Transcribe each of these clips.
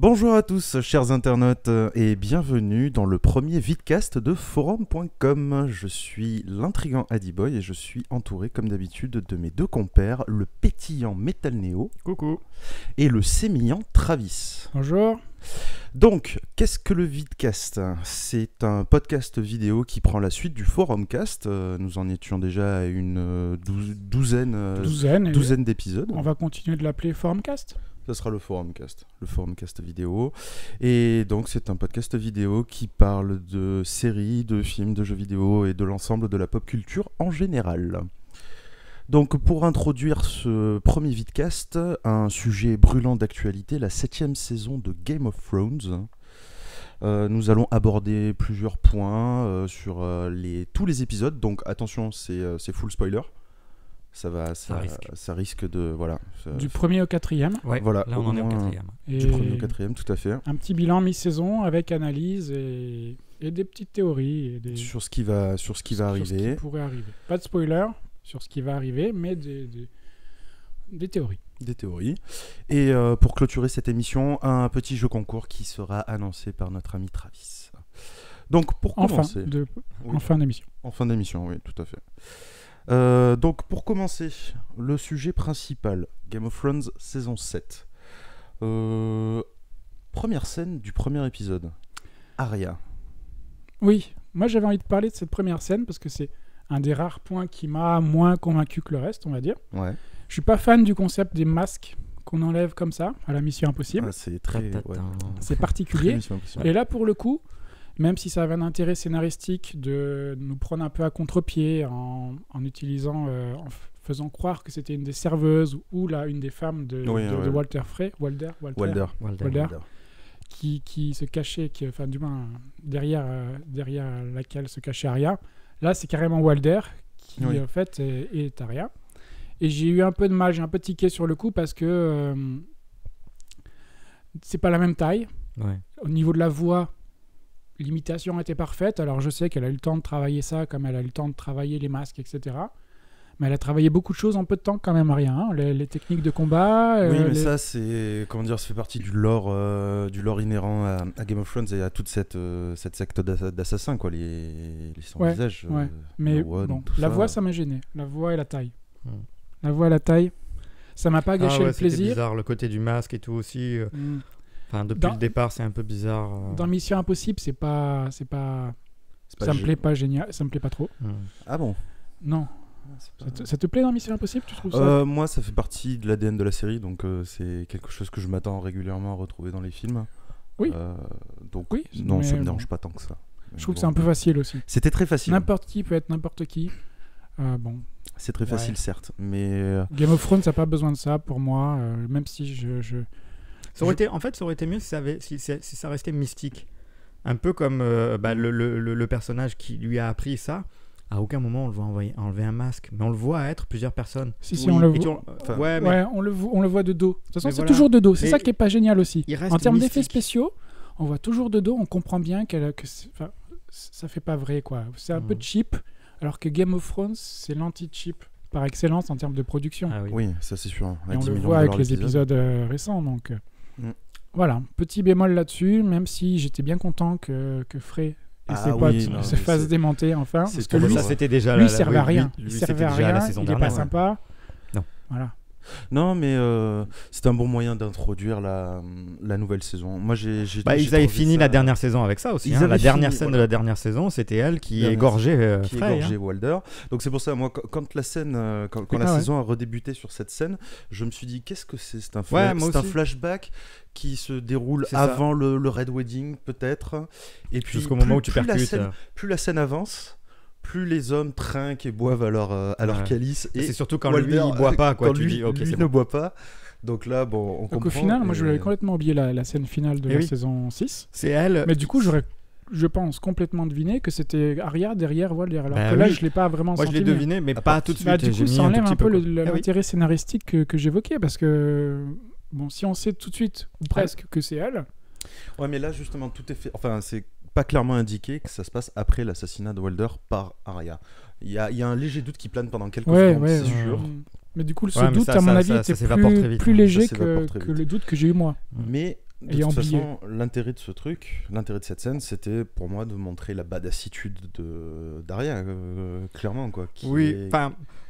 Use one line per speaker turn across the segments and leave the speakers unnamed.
Bonjour à tous, chers internautes, et bienvenue dans le premier vidcast de Forum.com. Je suis l'intriguant Adiboy et je suis entouré, comme d'habitude, de mes deux compères, le pétillant Metal Neo.
Coucou.
Et le sémillant Travis.
Bonjour.
Donc, qu'est-ce que le vidcast ? C'est un podcast vidéo qui prend la suite du Forumcast. Nous en étions déjà à une douzaine d'épisodes.
On va continuer de l'appeler Forumcast.
Ce sera le Forumcast vidéo. Et donc, c'est un podcast vidéo qui parle de séries, de films, de jeux vidéo et de l'ensemble de la pop culture en général. Donc, pour introduire ce premier vidcast, un sujet brûlant d'actualité, la 7e saison de Game of Thrones. Nous allons aborder plusieurs points sur tous les épisodes. Donc, attention, c'est full spoiler. Ça risque de... Voilà.
Du premier au quatrième.
Ouais,
voilà,
là on en est au quatrième.
Du premier au quatrième, tout à fait.
Un petit bilan mi-saison avec analyse et des petites théories.
Sur ce qui va arriver.
Sur ce qui pourrait arriver. Pas de spoiler sur ce qui va arriver, mais des théories.
Des théories. Et pour clôturer cette émission, un petit jeu concours qui sera annoncé par notre ami Travis. Donc, pour commencer...
En fin d'émission.
En fin d'émission, oui, tout à fait. Donc pour commencer, le sujet principal, Game of Thrones saison 7. Première scène du premier épisode, Arya.
Oui, moi j'avais envie de parler de cette première scène parce que c'est un des rares points qui m'a moins convaincu que le reste, on va dire.
Ouais.
Je suis pas fan du concept des masques qu'on enlève comme ça à la Mission Impossible.
Ah, c'est très...
C'est particulier.
Très
Et là pour le coup... Même si ça avait un intérêt scénaristique de nous prendre un peu à contre-pied en utilisant, en faisant croire que c'était une des serveuses ou là une des femmes de Walder Frey, Walder, qui se cachait, enfin du moins derrière laquelle se cachait Arya. Là, c'est carrément Walder qui en fait est Arya. Et j'ai eu un peu de mal, j'ai un peu tiqué sur le coup parce que c'est pas la même taille.
Ouais.
Au niveau de la voix. L'imitation était parfaite, alors je sais qu'elle a eu le temps de travailler ça, comme elle a eu le temps de travailler les masques, etc. Mais elle a travaillé beaucoup de choses en peu de temps quand même, Arya. Hein. Les techniques de combat...
Oui, mais ça, c'est... Comment dire, ça fait partie du lore inhérent à Game of Thrones et à toute cette secte d'assassins, quoi, les sans-visages.
Ouais. Mais bon, la voix, ça m'a gêné. La voix et la taille. La voix et la taille, ça m'a pas gâché le plaisir.
C'était bizarre, le côté du masque et tout aussi... Enfin, depuis le départ, c'est un peu bizarre.
Dans Mission Impossible, ça me plaît pas génial, ça me plaît pas trop.
Ah bon ?
Non. Ça te plaît dans Mission Impossible, tu trouves ça ?
Moi, ça fait partie de l'ADN de la série, donc c'est quelque chose que je m'attends régulièrement à retrouver dans les films.
Oui.
Donc
oui,
non, ça me dérange pas tant que ça.
Je trouve que c'est un peu facile aussi.
C'était très facile.
N'importe qui peut être n'importe qui. Bon.
C'est très facile, certes, mais...
Game of Thrones, ça n'a pas besoin de ça pour moi, même si
Ça aurait été mieux si ça restait mystique. Un peu comme le personnage qui lui a appris ça. À aucun moment on le voit enlever un masque, mais on le voit être plusieurs personnes.
Si, on le voit. On le voit de dos. De toute façon, c'est toujours de dos. C'est ça qui est pas génial aussi. En termes d'effets spéciaux, on voit toujours de dos. On comprend bien que ça fait pas vrai, quoi. C'est un peu cheap, alors que Game of Thrones, c'est l'anti-cheap par excellence en termes de production.
Ah
oui, ça c'est sûr.
Et on le voit avec les épisodes récents, donc... Voilà, petit bémol là-dessus, même si j'étais bien content que Frey et ses potes se fassent démonter enfin. Parce que lui,
ça, c'était déjà
lui servait à rien.
Lui,
il servait à rien, il est pas sympa.
Non.
Voilà.
Non, mais c'est un bon moyen d'introduire la nouvelle saison. Moi,
ils avaient fini la dernière saison avec ça aussi. La dernière scène de la dernière saison, c'était elle qui égorgeait
Walder. Donc c'est pour ça, moi, quand la saison a redébuté sur cette scène, je me suis dit, qu'est-ce que c'est ? C'est un flashback qui se déroule avant le Red Wedding, peut-être. Et puis,
jusqu'au moment où tu percutes.
Plus la scène avance, plus les hommes trinquent et boivent à leur calice. Et
c'est surtout quand lui, il boit pas.
Quand lui ne boit pas. Donc là, bon, on comprend.
Donc au final, moi, je l'avais complètement oublié la scène finale de la saison 6.
C'est elle.
Mais du coup, j'aurais, je pense, complètement deviné que c'était Arya derrière Walder. Alors que là, je ne l'ai pas vraiment senti.
Moi, je l'ai deviné, mais pas tout de suite.
Du coup, ça enlève un peu l'intérêt scénaristique que j'évoquais. Parce que, bon, si on sait tout de suite, ou presque, que c'est elle...
Ouais, mais là, justement, tout est fait... Enfin, c'est pas clairement indiqué que ça se passe après l'assassinat de Walder par Arya. Il y a un léger doute qui plane pendant quelques secondes, c'est sûr.
Mais du coup, ce doute, à mon avis, était plus léger que le doute que j'ai eu moi.
Mais De toute façon, l'intérêt de ce truc, l'intérêt de cette scène, c'était pour moi de montrer la badassitude d'Arya, clairement quoi.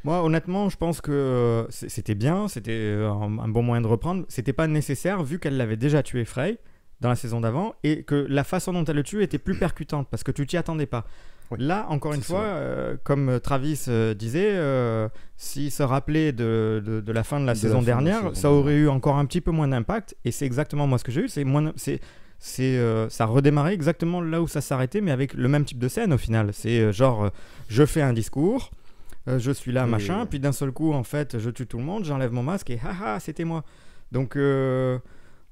Moi honnêtement, je pense que c'était bien, c'était un bon moyen de reprendre. C'était pas nécessaire vu qu'elle l'avait déjà tué Frey dans la saison d'avant et que la façon dont elle le tue était plus percutante parce que tu t'y attendais pas. Oui. Là, encore une fois, comme Travis disait, s'il se rappelait de la fin de la saison dernière, ça aurait eu encore un petit peu moins d'impact. Et c'est exactement moi ce que j'ai eu. Ça redémarrait exactement là où ça s'arrêtait, mais avec le même type de scène au final. C'est je fais un discours, je suis là, machin, puis d'un seul coup, en fait, je tue tout le monde, j'enlève mon masque et haha, c'était moi. Donc...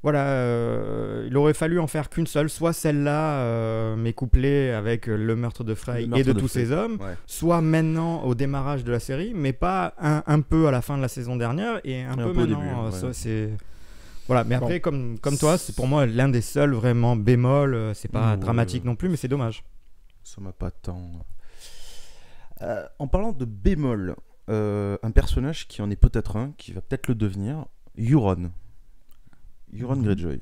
Voilà, il aurait fallu en faire qu'une seule, soit celle-là, mais couplée avec le meurtre de Frey et de tous ses hommes, soit maintenant au démarrage de la série, mais pas un peu à la fin de la saison dernière et un peu maintenant. Ça, c'est... Voilà, mais après, comme toi, c'est pour moi l'un des seuls vraiment bémol. C'est pas dramatique non plus, mais c'est dommage.
Ça m'a pas tant. En parlant de bémol, un personnage qui en est peut-être un, qui va peut-être le devenir, Euron Greyjoy.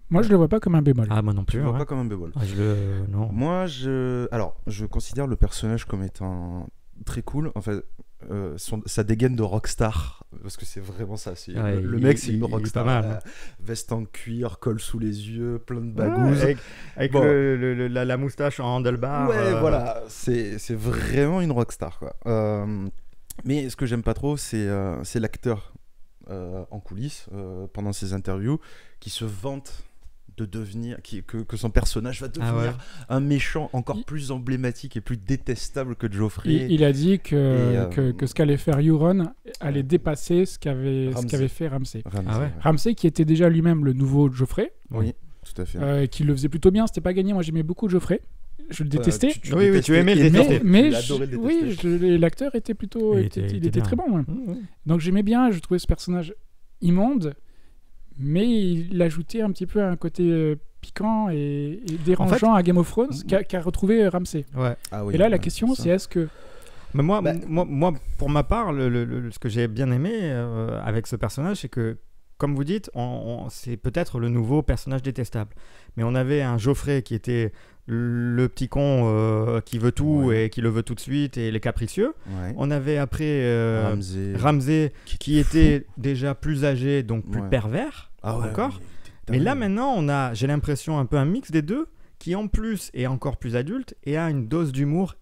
Moi, je le vois pas comme un bémol.
Ah, moi non plus.
Je le vois pas comme un bémol.
Non.
Moi, je considère le personnage comme étant très cool. En fait, sa dégaine de rockstar, parce que c'est vraiment ça. Le mec, c'est une rockstar. Veste en cuir, col sous les yeux, plein de bagouses.
Avec la moustache en handlebar.
Ouais, voilà. C'est vraiment une rockstar, quoi. Mais ce que j'aime pas trop, c'est l'acteur. En coulisses pendant ses interviews qui se vante de devenir que son personnage va devenir un méchant encore plus emblématique et plus détestable que Joffrey.
Il a dit que ce qu'allait faire Euron allait dépasser ce qu'avait fait Ramsay. Ramsay qui était déjà lui-même le nouveau Joffrey.
Oui, tout à fait.
Qui le faisait plutôt bien, c'était pas gagné. Moi j'aimais beaucoup Joffrey. Je le détestais.
Tu aimais le détester.
Mais l'acteur était plutôt, il était très bon. Donc j'aimais bien. Je trouvais ce personnage immonde, mais il ajoutait un petit peu un côté piquant et dérangeant à Game of Thrones qu'a retrouvé Ramsay.
Ouais.
Et là, la question, c'est est-ce que
mais moi, pour ma part, ce que j'ai bien aimé avec ce personnage, c'est que, comme vous dites, c'est peut-être le nouveau personnage détestable. Mais on avait un Joffrey qui était le petit con qui veut tout et qui le veut tout de suite et les capricieux. Ouais. On avait après Ramsay qui était déjà plus âgé, donc plus pervers encore. Mais là maintenant, j'ai l'impression un peu un mix des deux qui en plus est encore plus adulte et a une dose d'humour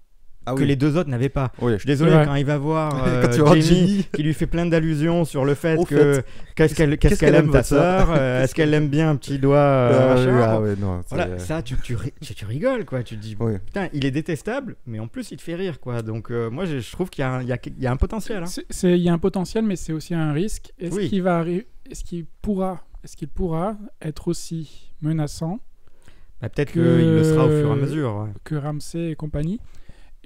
que les deux autres n'avaient pas. Je suis désolé quand il va voir Jaime qui lui fait plein d'allusions sur le fait que qu'est-ce qu'elle aime ta sœur, est-ce qu'elle aime bien un petit doigt voilà, ça tu rigoles quoi, tu te dis putain, il est détestable mais en plus il te fait rire quoi. Donc moi je trouve qu'il y a un potentiel hein.
Il y a un potentiel mais c'est aussi un risque. Est-ce qu'il pourra être aussi menaçant
peut-être qu'il le sera au fur et à mesure
que Ramsay et compagnie.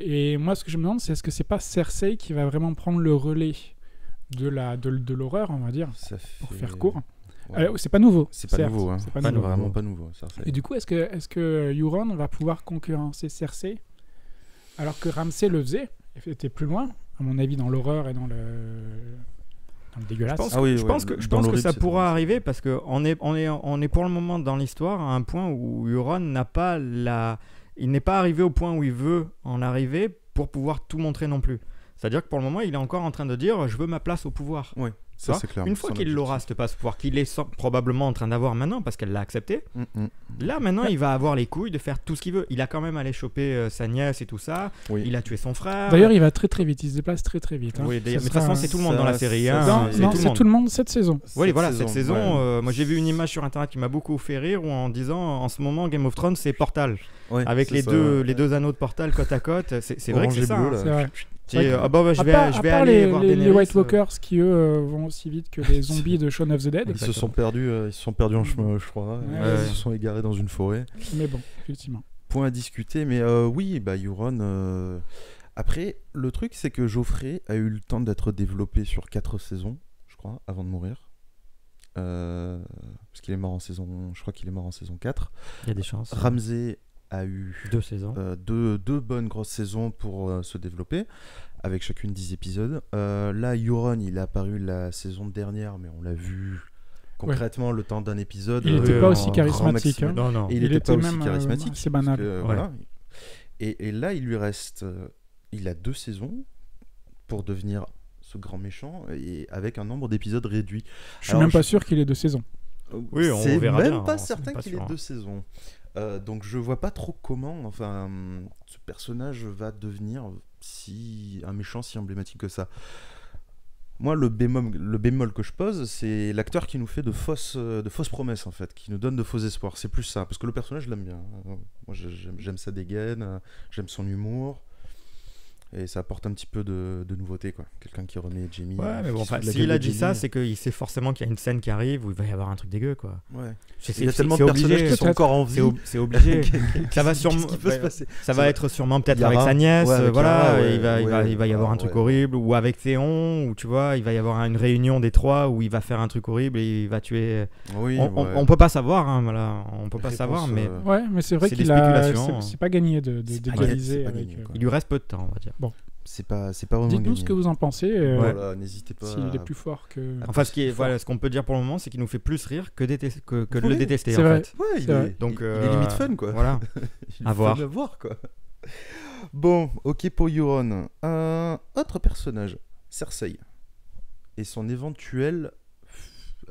Et moi, ce que je me demande, c'est est-ce que c'est pas Cersei qui va vraiment prendre le relais de l'horreur, on va dire, pour faire court. C'est pas nouveau.
C'est pas nouveau, hein. C'est pas nouveau. Vraiment pas nouveau. Cersei.
Et du coup, est-ce que Euron va pouvoir concurrencer Cersei alors que Ramsay le faisait, était plus loin, à mon avis, dans l'horreur et dans le dégueulasse.
Je pense que ça pourra arriver parce que on est pour le moment dans l'histoire à un point où Euron n'a pas il n'est pas arrivé au point où il veut en arriver pour pouvoir tout montrer non plus. C'est-à-dire que pour le moment, il est encore en train de dire « je veux ma place au pouvoir ».
Oui, ça c'est clair.
Une fois qu'il l'aura, ce pouvoir qu'il est probablement en train d'avoir maintenant parce qu'elle l'a accepté, là maintenant il va avoir les couilles de faire tout ce qu'il veut. Il a quand même allé choper sa nièce et tout ça, il a tué son frère.
D'ailleurs il va très très vite, il se déplace très très vite.
Oui, mais de toute façon c'est tout le monde dans la série.
C'est tout le monde cette saison.
Oui, voilà, cette saison. Moi j'ai vu une image sur internet qui m'a beaucoup fait rire en disant en ce moment Game of Thrones c'est Portal. Avec les deux anneaux de Portal côte à côte. C'est vrai que c'est ça. Je vais aller voir
les White Walkers qui eux vont aussi vite que les zombies de Shaun of the Dead.
Ils se sont perdus en chemin, je crois. Ils se sont égarés dans une forêt.
Mais bon, effectivement.
Point à discuter, mais oui, Euron. Après, le truc, c'est que Joffrey a eu le temps d'être développé sur 4 saisons, je crois, avant de mourir. Parce qu'il est mort en saison. Je crois qu'il est mort en saison 4.
Il y a des chances.
Ramsay a eu
2 saisons.
Deux bonnes grosses saisons pour se développer, avec chacune 10 épisodes. Là, Euron, il est apparu la saison dernière, mais on l'a vu concrètement, le temps d'un épisode.
Il n'était pas aussi charismatique. Hein.
Non.
Et il n'était pas aussi charismatique.
C'est banal.
Voilà. Et là, il lui reste... il a 2 saisons pour devenir ce grand méchant, et avec un nombre d'épisodes réduit.
Je suis même pas sûr qu'il ait 2 saisons.
Oui, on verra
bien. C'est
même
même pas certain qu'il ait 2 saisons. Donc je vois pas trop comment ce personnage va devenir si emblématique que ça. Moi, le bémol que je pose, c'est l'acteur qui nous fait de fausses promesses, en fait, qui nous donne de faux espoirs. C'est plus ça, parce que le personnage, je l'aime bien. Moi, j'aime sa dégaine, j'aime son humour. Et ça apporte un petit peu de nouveauté, quoi. Quelqu'un qui remet Jamie.
Ouais, mais bon, s'il a dit ça, c'est qu'il sait forcément qu'il y a une scène qui arrive où il va y avoir un truc dégueu, quoi.
Ouais. Il y a tellement de personnages qui sont encore en vie.
C'est obligé. Ça va sûrement.
Qu'est-ce qui peut se passer ?
Ça va être sûrement peut-être avec sa nièce, voilà. Il va y avoir un truc horrible, ou avec Théon, ou tu vois, il va y avoir une réunion des 3 où il va faire un truc horrible et il va tuer. On peut pas savoir, hein, voilà. On peut pas savoir, mais.
Ouais, mais c'est vrai qu'il a. C'est pas gagné de d'égaliser.
Il lui reste peu de temps, on va dire.
Bon.
C'est pas vraiment
Dites-nous
gagné.
ce que vous en pensez.
Voilà, n'hésitez pas.
S'il est plus fort que.
Enfin, ce qu'on peut dire pour le moment, c'est qu'il nous fait plus rire que de le détester.
C'est vrai.
Fait.
Ouais, il est limite fun, quoi.
Voilà.
À voir, quoi. Bon, ok pour Euron. Autre personnage, Cersei, et son éventuel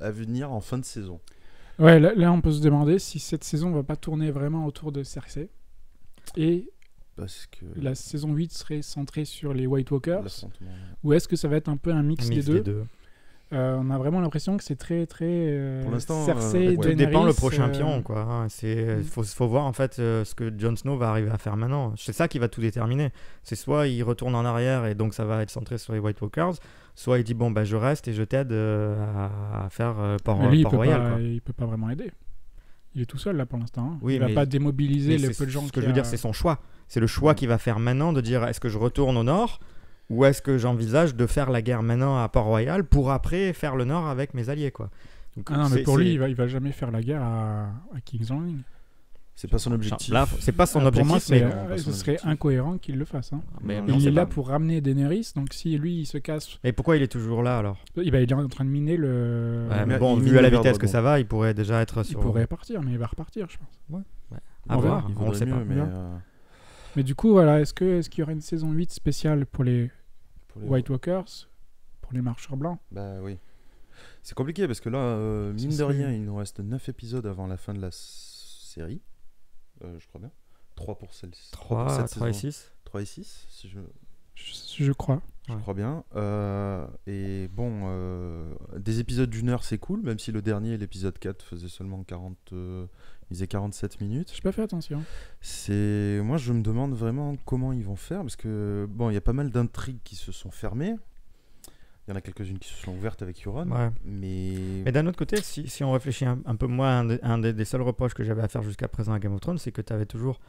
avenir en fin de saison.
Ouais, là on peut se demander si cette saison va pas tourner vraiment autour de Cersei. Et
parce que
la saison 8 serait centrée sur les White Walkers, ou est-ce que ça va être un peu un mix des deux. On a vraiment l'impression que c'est très
pour l'instant,
Cersei,
Daenerys, dépend le prochain pion, quoi. Faut voir en fait ce que Jon Snow va arriver à faire maintenant. C'est ça qui va tout déterminer. C'est soit il retourne en arrière et donc ça va être centré sur les White Walkers, soit il dit bon je reste et je t'aide à faire Port-Royal.
Il peut pas vraiment aider. Il est tout seul là pour l'instant. Hein.
Oui,
il va pas démobiliser les peu de gens.
Ce que je veux dire, c'est son choix. C'est le choix qu'il va faire maintenant de dire est-ce que je retourne au nord ou est-ce que j'envisage de faire la guerre maintenant à Port-Royal pour après faire le nord avec mes alliés, quoi. Donc,
mais pour lui, il va jamais faire la guerre à King's Landing.
C'est pas son objectif.
Là, c'est pas son objectif.
Pour moi, ce serait incohérent qu'il le fasse. Hein. Il est là pour ramener Daenerys, donc si lui il se casse.
Et pourquoi il est toujours là alors ?
Il est en train de miner le.
Ouais, mais bon, vu à la vitesse que ça va, il pourrait déjà être sur.
Il pourrait partir, mais il va repartir, je pense.
Ouais. À voir. On le sait pas.
Mais du coup, voilà, est-ce qu'il y aura une saison 8 spéciale pour les White Walkers, pour les marcheurs blancs ?
Bah oui. C'est compliqué parce que là, mine de rien, il nous reste 9 épisodes avant la fin de la série. Je crois bien. 3 pour celle-ci.
3 et 6.
3 et 6, si
je crois.
Je crois bien. Et bon, des épisodes d'1 heure, c'est cool, même si le dernier, l'épisode 4, faisait seulement 47 minutes.
J'ai pas fait attention.
Moi, je me demande vraiment comment ils vont faire, parce que bon, il y a pas mal d'intrigues qui se sont fermées. Il y en a quelques-unes qui se sont ouvertes avec Euron.
Ouais. Mais d'un autre côté, si on réfléchit un peu moins, un des seuls reproches que j'avais à faire jusqu'à présent à Game of Thrones, c'est que tu avais toujours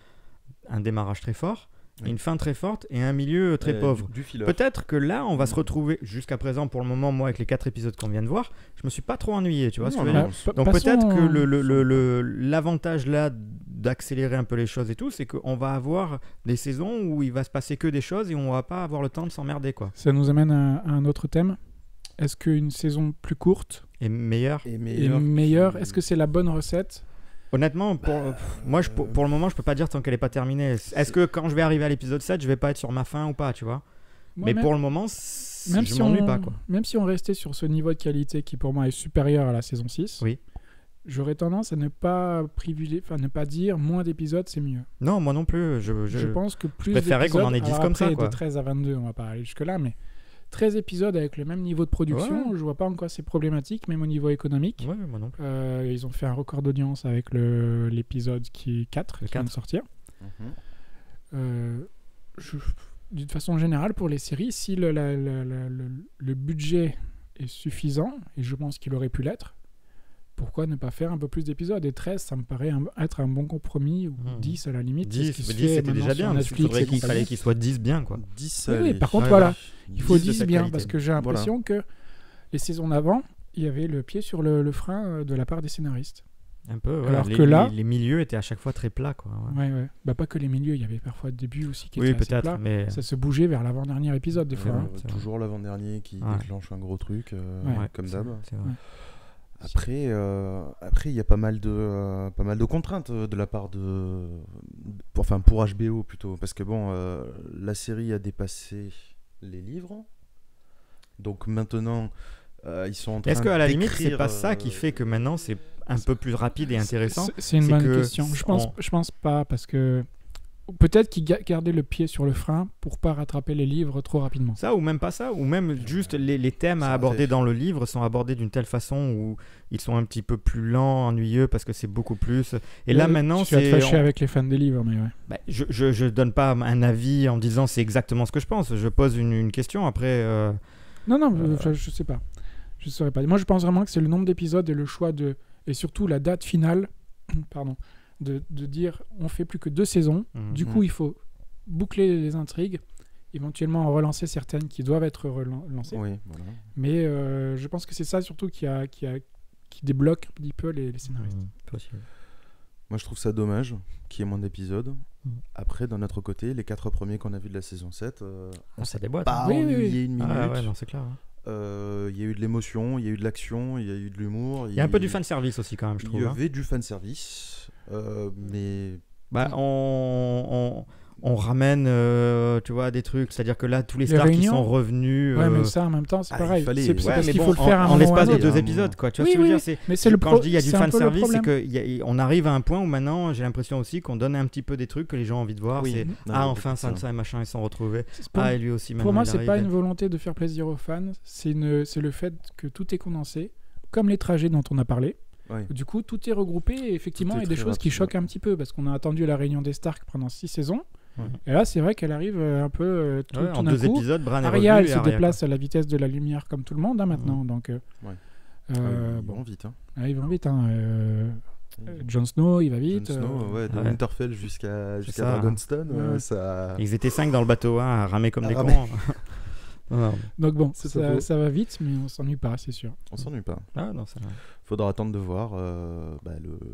un démarrage très fort, une fin très forte et un milieu très pauvre.
Du
Peut-être que là, on va se retrouver, jusqu'à présent, pour le moment, moi, avec les 4 épisodes qu'on vient de voir, je me suis pas trop ennuyé, tu vois ce que je veux dire. Donc peut-être que l'avantage là d'accélérer un peu les choses et tout, c'est qu'on va avoir des saisons où il va se passer que des choses et on va pas avoir le temps de s'emmerder, quoi.
Ça nous amène à un autre thème. Est-ce qu'une saison plus courte
est meilleure,
est-ce que c'est la bonne recette ?
Honnêtement, moi, pour le moment, je peux pas dire tant qu'elle est pas terminée. Est-ce que quand je vais arriver à l'épisode 7, je vais pas être sur ma fin ou pas, tu vois ? Mais pour le moment, je m'ennuie pas, quoi.
Même si on restait sur ce niveau de qualité qui pour moi est supérieur à la saison 6,
oui.
J'aurais tendance à ne pas ne pas dire moins d'épisodes c'est mieux.
Non, moi non plus. Je
pense que plus
préférerais qu'on en ait 10 comme ça, quoi.
De 13 à 22, on va pas aller jusque là, mais 13 épisodes avec le même niveau de production, je vois pas en quoi c'est problématique, même au niveau économique.
Ouais, moi non plus.
Ils ont fait un record d'audience avec l'épisode qui est 4 qui vient de sortir. D'une façon générale, pour les séries, si le budget est suffisant, et je pense qu'il aurait pu l'être, pourquoi ne pas faire un peu plus d'épisodes ? Et 13, ça me paraît être un bon compromis, ou 10 à la limite.
10, c'était déjà bien. Il fallait qu'il soit 10 bien, quoi.
10,
oui, par contre, voilà, il faut 10 bien, parce que j'ai l'impression que les saisons d'avant, il y avait le pied sur le frein de la part des scénaristes.
Un peu,
alors que là,
les milieux étaient à chaque fois très plats, quoi.
Ouais. Bah, pas que les milieux, il y avait parfois le début aussi qui était assez plat.
Mais
ça se bougeait vers l'avant-dernier épisode des fois.
Toujours l'avant-dernier qui déclenche un gros truc, comme d'hab. Après, il y a pas mal de contraintes de la part pour HBO plutôt, parce que bon, la série a dépassé les livres, donc maintenant ils sont en train.
Est-ce qu'à la limite, c'est pas ça qui fait que maintenant c'est un peu plus rapide et intéressant?
C'est une bonne question. Je pense pas, parce que peut-être qu'ils gardaient le pied sur le frein pour pas rattraper les livres trop rapidement.
Ça, ou même pas ça, ou même juste les thèmes à aborder dans le livre sont abordés d'une telle façon où ils sont un petit peu plus lents, ennuyeux, parce que c'est beaucoup plus. Et là maintenant,
tu vas te fâcher avec les fans des livres, mais ouais.
Bah, je donne pas un avis en disant c'est exactement ce que je pense. Je pose une question après.
Non, je sais pas. Je saurais pas. Moi, je pense vraiment que c'est le nombre d'épisodes et le choix et surtout la date finale. Pardon. De dire on fait plus que 2 saisons, du coup il faut boucler les intrigues, éventuellement en relancer certaines qui doivent être relancées.
Oui, voilà.
Mais je pense que c'est ça surtout qui débloque un petit peu les scénaristes.
Moi je trouve ça dommage qu'il y ait moins d'épisodes. Après, d'un autre côté, les 4 premiers qu'on a vus de la saison 7, on
ça déboîte.
Pas ennuyé une minute.
Ouais, non, c'est clair.
Il y a eu de l'émotion, il y a eu de l'action, il y a eu de l'humour.
Il y a un peu du fanservice aussi quand même, je trouve.
Il y avait du fanservice, mais...
On ramène, tu vois, des trucs. C'est-à-dire que là, tous les stars qui sont revenus...
Ouais, mais ça, en même temps, c'est pareil.
C'est
parce qu'il faut le faire
en l'espace de 2 épisodes, quoi. Tu vois ce que je veux dire,
mais c'est
quand je dis il y a du fanservice, c'est qu'on arrive à un point où maintenant, j'ai l'impression aussi qu'on donne un petit peu des trucs que les gens ont envie de voir. C'est enfin, ça et machin, ils sont retrouvés. Et lui aussi,
pour moi, c'est pas une volonté de faire plaisir aux fans. C'est le fait que tout est condensé, comme les trajets dont on a parlé.
Ouais.
Du coup, tout est regroupé et effectivement, il y a des choses qui choquent un petit peu parce qu'on a attendu la réunion des Stark pendant 6 saisons. Ouais. Et là, c'est vrai qu'elle arrive un peu tout
en
d'un
2
coup.
épisodes, Bran
Arya, elle se déplace à la vitesse de la lumière comme tout le monde maintenant. Donc,
ils vont vite.
Ils vont vite. Jon Snow, il va vite.
Jon Snow, de Winterfell jusqu'à Dragonstone. Ça...
Ils étaient 5 dans le bateau, à ramer comme des cons.
Donc bon, ça va vite, mais on s'ennuie pas, c'est sûr.
On s'ennuie pas.
Non, ça...
Faudra attendre de voir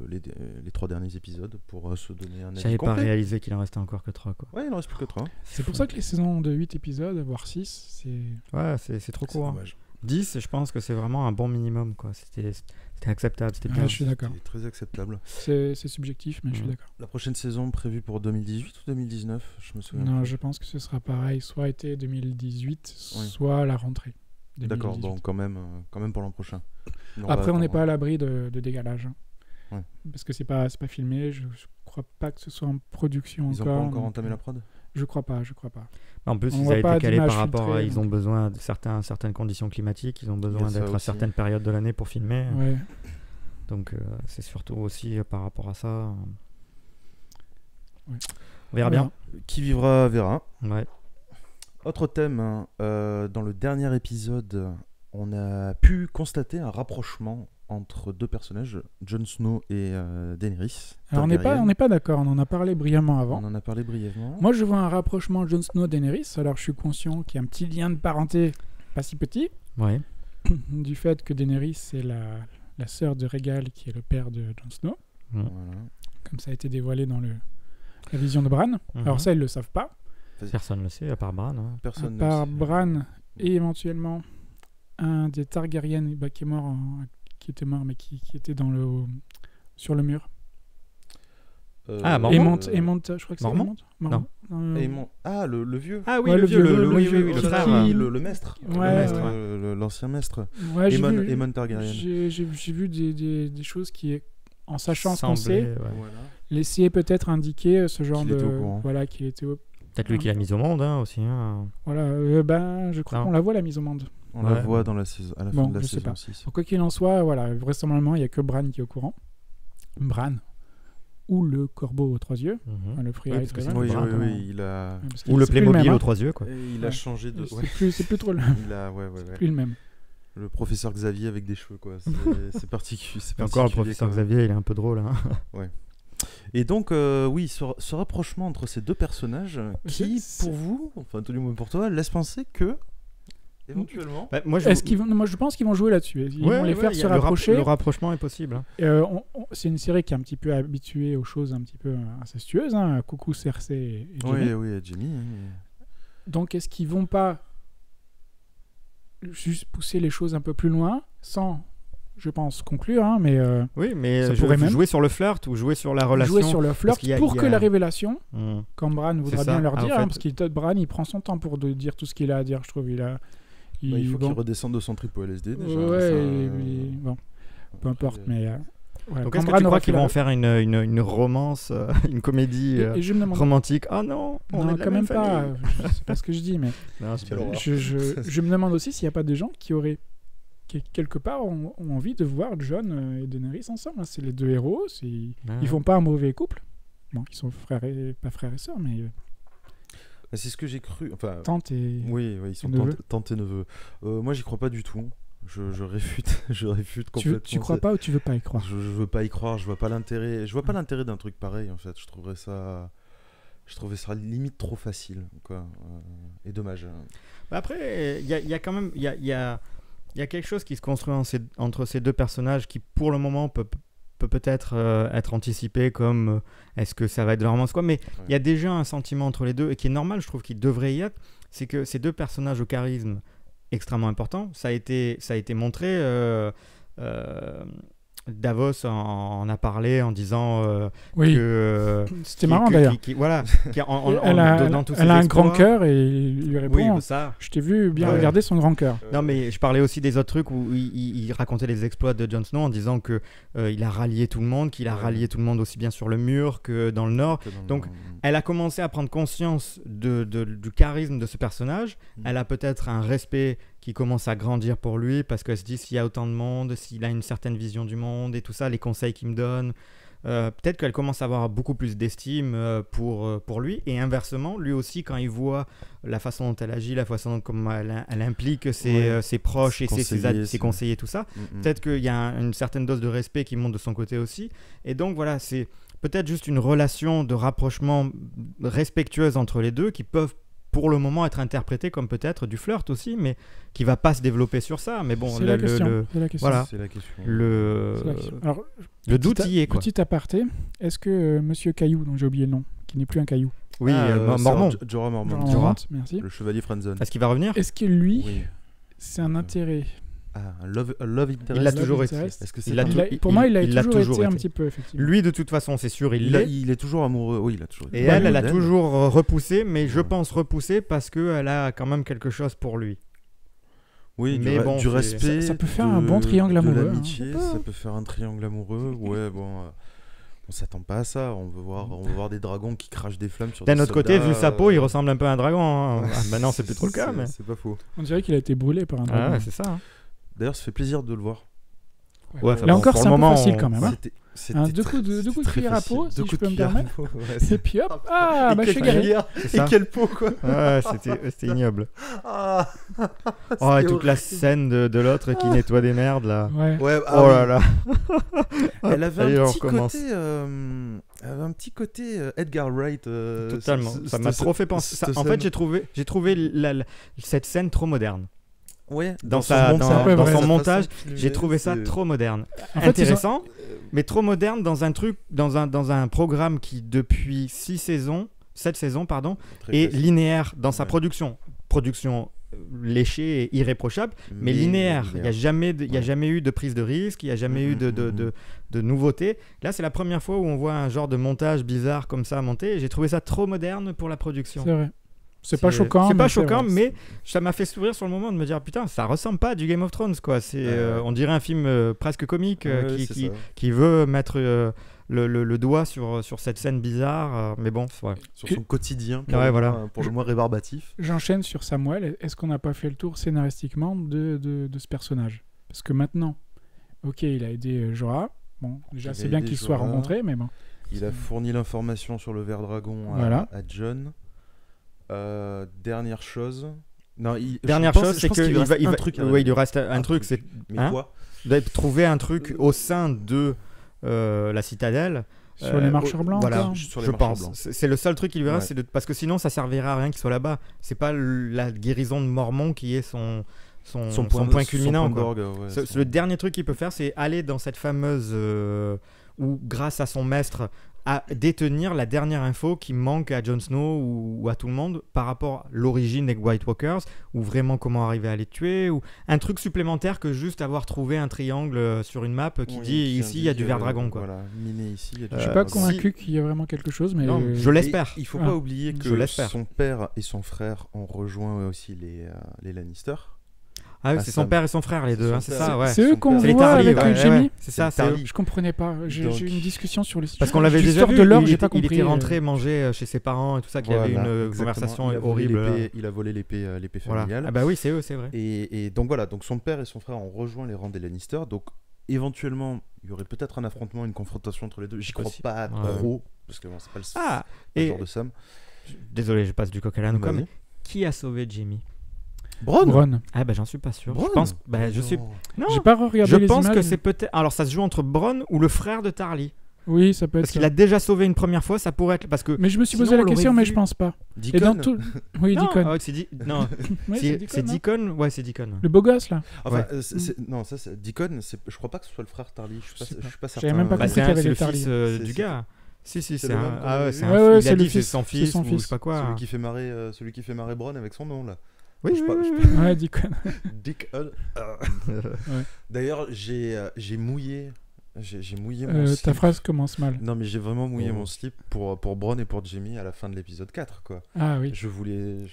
les 3 derniers épisodes pour se donner un avis.
J'avais pas réalisé qu'il en restait encore que 3, quoi.
Ouais, il en reste plus que 3.
C'est pour ça que les saisons de 8 épisodes, voire 6, c'est...
Ouais, c'est trop court. 10, je pense que c'est vraiment un bon minimum, quoi. C'était acceptable, c'était bien.
Je suis d'accord.
C'était très acceptable.
C'est subjectif, mais je suis d'accord.
La prochaine saison prévue pour 2018 ou 2019, je me souviens.
Non, je pense que ce sera pareil, soit été 2018, soit la rentrée. 2018.
D'accord, donc quand même pour l'an prochain.
Après, on n'est pas à l'abri de décalage. Parce que c'est pas filmé, je crois pas que ce soit en production
encore. Ils n'ont pas encore entamé la prod ?
Je crois pas.
En plus, ils ont été calés par rapport à... Ils ont besoin de certaines conditions climatiques, ils ont besoin d'être à certaines périodes de l'année pour filmer.
Ouais.
Donc, c'est surtout aussi par rapport à ça. Ouais. On verra bien.
Qui vivra verra.
Ouais.
Autre thème, dans le dernier épisode, on a pu constater un rapprochement entre 2 personnages, Jon Snow et Daenerys.
Alors on n'est pas d'accord, on en a parlé brièvement avant.
On en a parlé brièvement.
Moi je vois un rapprochement Jon Snow-Daenerys, alors je suis conscient qu'il y a un petit lien de parenté, pas si petit, du fait que Daenerys c'est la sœur de Rhaegal qui est le père de Jon Snow.
Voilà.
Comme ça a été dévoilé dans la vision de Bran. Alors ça ils le savent pas.
Personne ne le sait, à part Bran.
Personne
à part Bran et éventuellement un des Targaryen qui est mort... qui était mort mais qui était sur le mur.
Mormont.
Aemont, je crois que c'est Aemont.
Non.
Le vieux.
Ah oui, le vieux, le frère.
Le maître. L'ancien maître.
Ouais,
Aemon Targaryen.
J'ai vu des choses qui, en sachant ce qu'on sait, laissaient peut-être indiquer ce genre qu'il était au...
Peut-être lui qui l'a mise au monde aussi.
Voilà, je crois qu'on la voit la mise au monde.
On la voit à la fin de la saison 6.
Quoi qu'il en soit, vraisemblablement, il n'y a que Bran qui est au courant. Bran, ou le corbeau aux 3 yeux, le Free Eyes Raven.
Oui, il a...
Ou le Playmobil aux 3 yeux, quoi.
Et il a changé de...
C'est plus trop le même. Plus le même.
Le professeur Xavier avec des cheveux, quoi. C'est particulier.
Encore le professeur Xavier, il est un peu drôle.
Ouais. Et donc, ce rapprochement entre ces 2 personnages qui, pour vous, enfin tout du moins pour toi, laisse penser que éventuellement.
Moi, je pense qu'ils vont jouer là-dessus. Ils vont les faire se rapprocher.
Le rapprochement est possible.
C'est une série qui est un petit peu habituée aux choses un petit peu incestueuses. Coucou Cersei et Jaime.
Oui, Jaime.
Donc, est-ce qu'ils vont pas juste pousser les choses un peu plus loin sans je pense, conclure, hein, mais
oui, mais jouer sur le flirt ou jouer sur la relation.
Jouer sur le flirt pour que la révélation, comme Bran voudra bien leur dire, parce que Bran, il prend son temps pour dire tout ce qu'il a à dire, je trouve.
Il faut qu'il redescende de son trip au LSD déjà.
Ouais, bon, peu importe, mais...
Donc est-ce que tu crois qu'ils vont en faire une romance, une comédie romantique? Ah non, on est de la
quand même
pas.
C'est pas ce que je dis, mais je me demande aussi s'il n'y a pas des gens qui auraient quelque part ont envie de voir Jon et Daenerys ensemble. C'est les deux héros, ils font pas un mauvais couple. Bon, ils sont pas frères et sœurs, mais
c'est ce que j'ai cru. Enfin,
tante et
oui, ils sont tante et neveu. Moi, j'y crois pas du tout. Je réfute complètement.
Tu crois pas ou tu veux pas y croire?
Je veux pas y croire. Je vois pas l'intérêt. Je vois pas l'intérêt d'un truc pareil en fait. Je trouvais ça limite trop facile, quoi. Et dommage.
Après, il y a quand même il y a quelque chose qui se construit entre ces deux personnages qui pour le moment peut-être être anticipé comme est-ce que ça va être de la romance quoi, mais il y a déjà un sentiment entre les deux et qui est normal, je trouve qu'il devrait y être, c'est que ces deux personnages au charisme extrêmement important, ça a été montré. Davos en a parlé en disant que
c'était marrant d'ailleurs.
Voilà,
elle a un grand cœur et il lui répond je t'ai vu bien regarder son grand cœur.
Non mais je parlais aussi des autres trucs où il racontait les exploits de Jon Snow en disant que il a rallié tout le monde, qu'il a rallié tout le monde aussi bien sur le mur que dans le nord. Donc elle a commencé à prendre conscience du charisme de ce personnage. Elle a peut-être un respect qui commence à grandir pour lui parce qu'elle se dit s'il y a autant de monde, s'il a une certaine vision du monde et tout ça, les conseils qu'il me donne, peut-être qu'elle commence à avoir beaucoup plus d'estime pour lui, et inversement, lui aussi quand il voit la façon dont elle agit, la façon dont elle implique ses proches et ses conseillers, tout ça, peut-être qu'il y a une certaine dose de respect qui monte de son côté aussi, et donc voilà, c'est peut-être juste une relation de rapprochement respectueuse entre les deux qui peuvent pour le moment être interprété comme peut-être du flirt aussi, mais qui va pas se développer sur ça. Mais bon,
c'est la question.
Voilà.
Alors,
le doute y est, quoi.
Petit aparté, est-ce que Monsieur Caillou, dont j'ai oublié le nom, qui n'est plus un caillou,
Mormont,
Jorah Mormont,
merci,
le chevalier friendzone,
est-ce qu'il va revenir?
Est-ce que lui, c'est un intérêt?
Un love interest.
Il l'a toujours été.
Est-ce que
pour moi, il a toujours été un petit peu, effectivement.
Lui, de toute façon, c'est sûr, il
est toujours amoureux. Oui, il a toujours été.
Et elle a toujours repoussé, mais je pense repoussé parce qu'elle a quand même quelque chose pour lui.
Oui, mais du respect.
Ça peut faire un bon triangle amoureux.
De l'amitié, ça peut faire un triangle amoureux. Ouais, bon. On s'attend pas à ça. On veut voir des dragons qui crachent des flammes sur des soldats.
D'un autre côté, vu sa peau, il ressemble un peu à un dragon. Hein. Maintenant, c'est plus trop le cas. Mais
c'est pas faux.
On dirait qu'il a été brûlé par un dragon.
Ouais, c'est ça. Hein.
D'ailleurs, ça fait plaisir de le voir.
Ouais, là encore, c'est un peu facile quand même. Hein. Deux coups de cuillère à peau, si je peux me permettre. Et puis hop, je suis garé.
Et quelle peau, quoi.
Ouais, c'était ignoble. Et toute la scène de l'autre qui nettoie des merdes, là.
Ouais.
Oh là là.
Elle avait un petit côté Edgar Wright.
Totalement. Ça m'a trop fait penser. En fait, j'ai trouvé cette scène trop moderne.
Ouais,
dans son montage, j'ai trouvé ça trop moderne. Intéressant, mais trop moderne dans un truc, dans un programme qui depuis 7 saisons, est linéaire dans sa production léchée et irréprochable, mais linéaire. Il n'y a jamais eu de prise de risque, il n'y a jamais eu de nouveauté. Là, c'est la première fois où on voit un genre de montage bizarre comme ça monter, et j'ai trouvé ça trop moderne pour la production.
C'est vrai. C'est pas choquant.
C'est pas choquant, mais ça m'a fait sourire sur le moment de me dire putain, ça ressemble pas à du Game of Thrones, quoi. On dirait un film presque comique qui veut mettre le doigt sur cette scène bizarre, mais bon,
sur son quotidien, pour le moins rébarbatif.
J'enchaîne sur Samuel. Est-ce qu'on n'a pas fait le tour scénaristiquement de ce personnage? Parce que maintenant, ok, il a aidé Jorah. Bon, déjà c'est bien qu'ils soient rencontrés, mais bon.
Il a fourni l'information sur le ver dragon à Jon. Dernière chose.
C'est qu'il lui reste un truc. C'est
quoi?
Trouver un truc au sein de la citadelle.
Sur les marcheurs blancs.
Voilà, je pense. C'est le seul truc qui lui reste, parce que sinon ça servira à rien qu'il soit là-bas. C'est pas la guérison de Mormont qui est son point culminant. Le dernier truc qu'il peut faire, c'est aller dans cette fameuse où grâce à son maître à détenir la dernière info qui manque à Jon Snow ou à tout le monde par rapport à l'origine des White Walkers, ou vraiment comment arriver à les tuer, ou un truc supplémentaire que juste avoir trouvé un triangle sur une map qui dit ici il y a du ver dragon, quoi.
Voilà, miné ici, il y a du
je suis pas convaincu qu'il y ait vraiment quelque chose, mais
non, je l'espère.
Il faut pas oublier que son père et son frère ont rejoint aussi les Lannister.
Ah oui, c'est son père et son frère, les deux, c'est ça, ouais.
C'est eux qu'on voit avec Jaime.
C'est ça,
c'est eux. Je comprenais pas. J'ai eu une discussion sur les.
Parce qu'on l'avait déjà vu. Il était rentré manger chez ses parents et tout ça, qu'il y avait une conversation horrible.
Il a volé l'épée familiale.
Ah bah oui, c'est eux, c'est vrai.
Et donc voilà, donc son père et son frère ont rejoint les rangs des Lannister. Donc éventuellement, il y aurait peut-être un affrontement, une confrontation entre les deux. J'y crois pas trop, parce que c'est pas le genre de Sam.
Désolé, je passe du coq à l'âne. Mais qui a sauvé Jaime?
Bronn.
Ah bah j'en suis pas sûr.
Bronn.
Je pense je suis non,
j'ai pas regardé les images.
Je pense que c'est peut-être alors ça se joue entre Bronn ou le frère de Tarly.
Oui, ça peut être
parce qu'il a déjà sauvé une première fois, ça pourrait être parce que
mais je me suis posé la question mais je pense pas.
Deacon.
Et dans tout oui, Deacon.
Non, c'est Deacon. Ouais, c'est Deacon.
Le beau gosse là.
Enfin non, ça c'est Deacon, je crois pas que ce soit le frère Tarly, je suis pas certain.
J'avais même pas compris qu'il y avait
le
Tarly.
fils du gars. Si, c'est
il
a dit c'est son fils ou je sais pas quoi.
Celui qui fait marrer Bronn avec son nom là.
Oui.
Ouais, Deacon.
Deacon. D'ailleurs, j'ai mouillé mon slip.
Ta phrase commence mal.
Non, mais j'ai vraiment mouillé mon slip pour Bronn et pour Jaime à la fin de l'épisode 4, quoi.
Ah oui.
Je voulais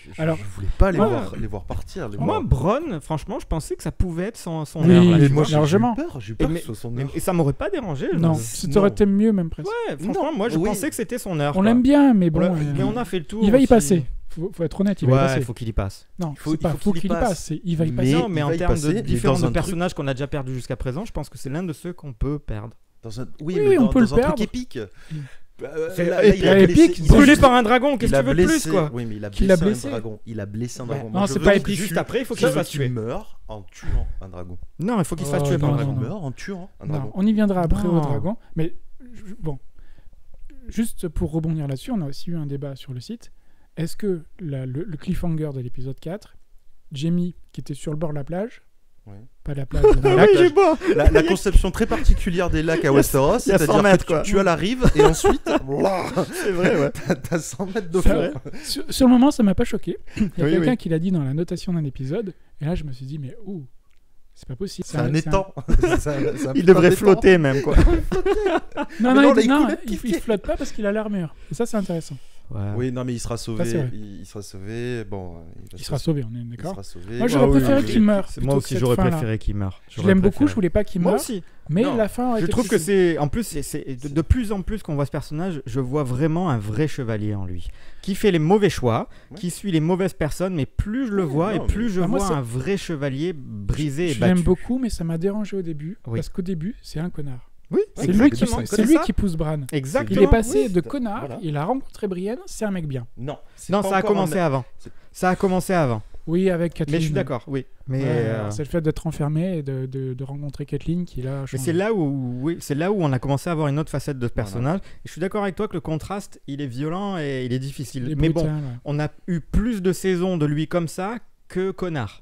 pas les voir partir.
Moi, Bronn, franchement, je pensais que ça pouvait être son
heure.
Là,
moi,
largement.
J'ai eu peur que ce soit son heure.
Et ça m'aurait pas dérangé.
Non, ça aurait été mieux même presque.
Ouais, franchement, moi, je pensais que c'était son heure.
On l'aime bien, mais bon.
Mais on a fait le tour.
Il va y passer. Faut être honnête, il va y passer.
Il faut qu'il y passe.
Non, faut qu'il y passe. Il va y passer.
Non, mais en termes de différents personnages qu'on a déjà perdus jusqu'à présent, je pense que c'est l'un de ceux qu'on peut perdre.
Oui, mais on peut le perdre. Truc épique.
Épique, brûlé par un dragon, qu'est-ce que tu veux de plus, quoi?
Oui, mais il a blessé un dragon. Il a blessé un dragon.
Non, c'est pas épique.
Juste après, il faut qu'il se fasse tuer.
Il meurt en tuant un dragon.
Non, il faut qu'il se fasse tuer par un dragon.
Il meurt en tuant un dragon.
On y viendra après au dragon. Mais bon, juste pour rebondir là-dessus, on a aussi eu un débat sur le site. Est-ce que le cliffhanger de l'épisode 4, Jaime qui était sur le bord de la plage, pas la plage,
la conception très particulière des lacs à Westeros, c'est-à-dire que tu as la rive et ensuite,
c'est vrai,
t'as 100 mètres de fond.
Sur le moment, ça m'a pas choqué. Il y a quelqu'un qui l'a dit dans la notation d'un épisode, et là je me suis dit, mais c'est pas possible.
C'est un étang.
Il devrait flotter même, quoi.
Non, il flotte pas parce qu'il a l'armure. Et ça, c'est intéressant.
Ouais. Oui, non, mais il sera sauvé. Il sera sauvé. Bon,
il sera sauvé, on est d'accord.
Moi,
j'aurais préféré qu'il meure.
Moi aussi, j'aurais préféré qu'il meure.
Je l'aime beaucoup, je voulais pas qu'il meure.
Moi aussi.
Mais la fin.
Je trouve que c'est. En plus, c'est de plus en plus qu'on voit ce personnage, je vois vraiment un vrai chevalier en lui. Qui fait les mauvais choix, qui suit les mauvaises personnes, mais plus je le vois et plus je vois un vrai chevalier brisé et battu.
Je l'aime beaucoup, mais ça m'a dérangé au début. Parce qu'au début, c'est un connard.
Oui,
c'est lui qui pousse Bran.
Exactement.
Il est passé de connard, il a rencontré Brienne, c'est un mec bien.
Non,
ça a commencé avant. Ça a commencé avant.
Oui, avec Catelyn.
Mais je suis d'accord, oui. Mais
c'est le fait d'être enfermé et de rencontrer Catelyn qui l'a changé.
Mais c'est là où on a commencé à avoir une autre facette de ce personnage. Et je suis d'accord avec toi que le contraste, il est violent et il est difficile. Mais bon, on a eu plus de saisons de lui comme ça que connard.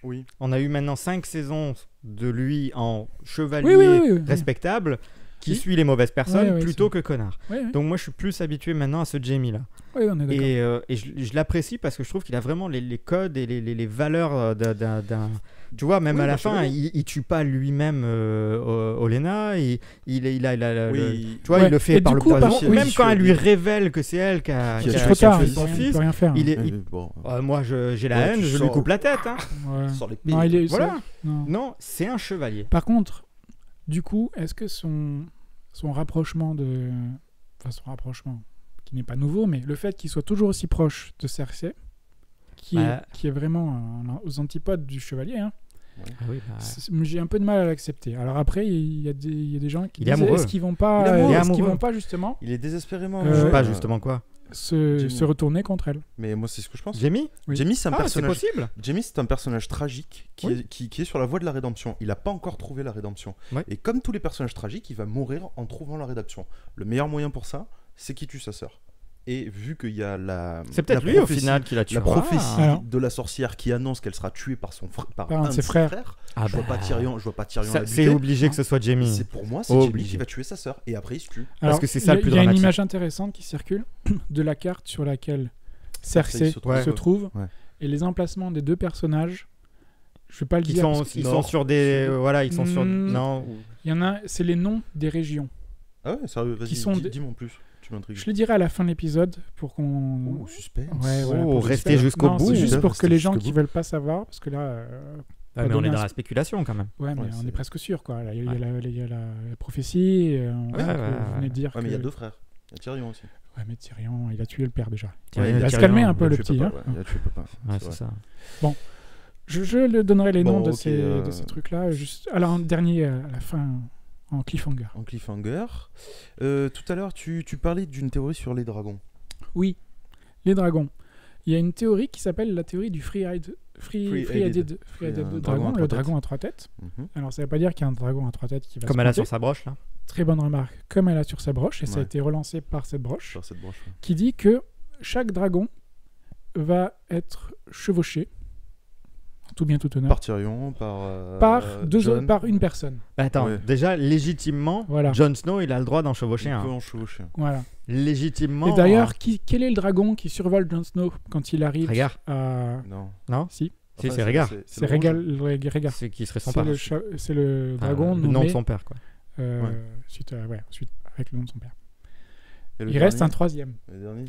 Oui.
On a eu maintenant 5 saisons de lui en chevalier respectable qui suit les mauvaises personnes plutôt que connard. Donc moi je suis plus habitué maintenant à ce Jaime là.
Oui, on est d'accord.
Et je l'apprécie parce que je trouve qu'il a vraiment les codes et les valeurs d'un... Tu vois, même à la fin, il tue pas lui-même Olenna. Il le fait par le poison. Même quand elle lui révèle que c'est elle qui a tué son fils, moi j'ai la haine, je lui coupe la tête. Non, c'est un chevalier.
Par contre, du coup, est-ce que son rapprochement qui n'est pas nouveau, mais le fait qu'il soit toujours aussi proche de Cersei, qui est vraiment aux antipodes du chevalier, j'ai un peu de mal à l'accepter. Alors après, il y a des gens qui disent est-ce qu'ils vont pas justement
il est désespérément
pas justement quoi
se retourner contre elle.
Mais moi c'est ce que je pense.
Jaime,
c'est un personnage.
C'est possible.
Jaime, c'est un personnage tragique qui est sur la voie de la rédemption. Il a pas encore trouvé la rédemption. Et comme tous les personnages tragiques, il va mourir en trouvant la rédemption. Le meilleur moyen pour ça, c'est qu'il tue sa sœur. Et vu qu'il y a
c'est peut-être lui au final qui la tuera.
La prophétie de la sorcière qui annonce qu'elle sera tuée par un de ses frères. Je vois pas Tyrion.
C'est obligé que ce soit Jaime.
C'est pour moi, c'est Jaime qui va tuer sa sœur et après il se tue.
Parce que c'est ça le plus dramatique. Il y a une image intéressante qui circule de la carte sur laquelle Cersei se trouve et les emplacements des deux personnages. Je vais pas le dire.
Ils sont sur des ils sont sur non.
Il y en a, c'est les noms des régions.
Ah ouais, sérieux, vas-y, dis-moi en plus.
Je le dirai à la fin de l'épisode pour qu'on...
Oh, suspense.
Ouais, voilà,
rester jusqu'au bout.
C'est juste pour que les gens qui veulent pas savoir, parce que là...
mais on est dans la spéculation quand même.
Ouais, mais on est presque sûr, quoi. Il y a la prophétie. Vous venez de dire
mais il y a deux frères. Il y a Tyrion aussi.
Ouais, mais Tyrion, il a tué le père déjà. Il va se calmer un peu, le petit.
Il a tué papa.
Ouais, c'est ça.
Bon, je le donnerai les noms de ces trucs-là. Alors, dernier, à la fin... En cliffhanger.
Tout à l'heure, tu parlais d'une théorie sur les dragons.
Oui, les dragons. Il y a une théorie qui s'appelle la théorie du Free-Headed Dragon, le dragon à 3 têtes. Alors, ça ne veut pas dire qu'il y a un dragon à 3 têtes qui va
comme elle a sur sa broche, là.
Très bonne remarque. Comme elle a sur sa broche, et ça a été relancé par cette broche, qui dit que chaque dragon va être chevauché, tout bien tout honneur.
Par Tyrion,
par une personne.
Attends, déjà, légitimement, Jon Snow, il a le droit d'en chevaucher un.
Il peut en chevaucher.
Voilà.
Légitimement.
Et d'ailleurs, quel est le dragon qui survole Jon Snow quand il arrive à...
Non.
Si.
Si, c'est Rhaegar.
C'est Rhaegar.
C'est qui serait son père.
C'est le dragon
le nom de son père, quoi.
Suite avec le nom de son père. Il reste un troisième.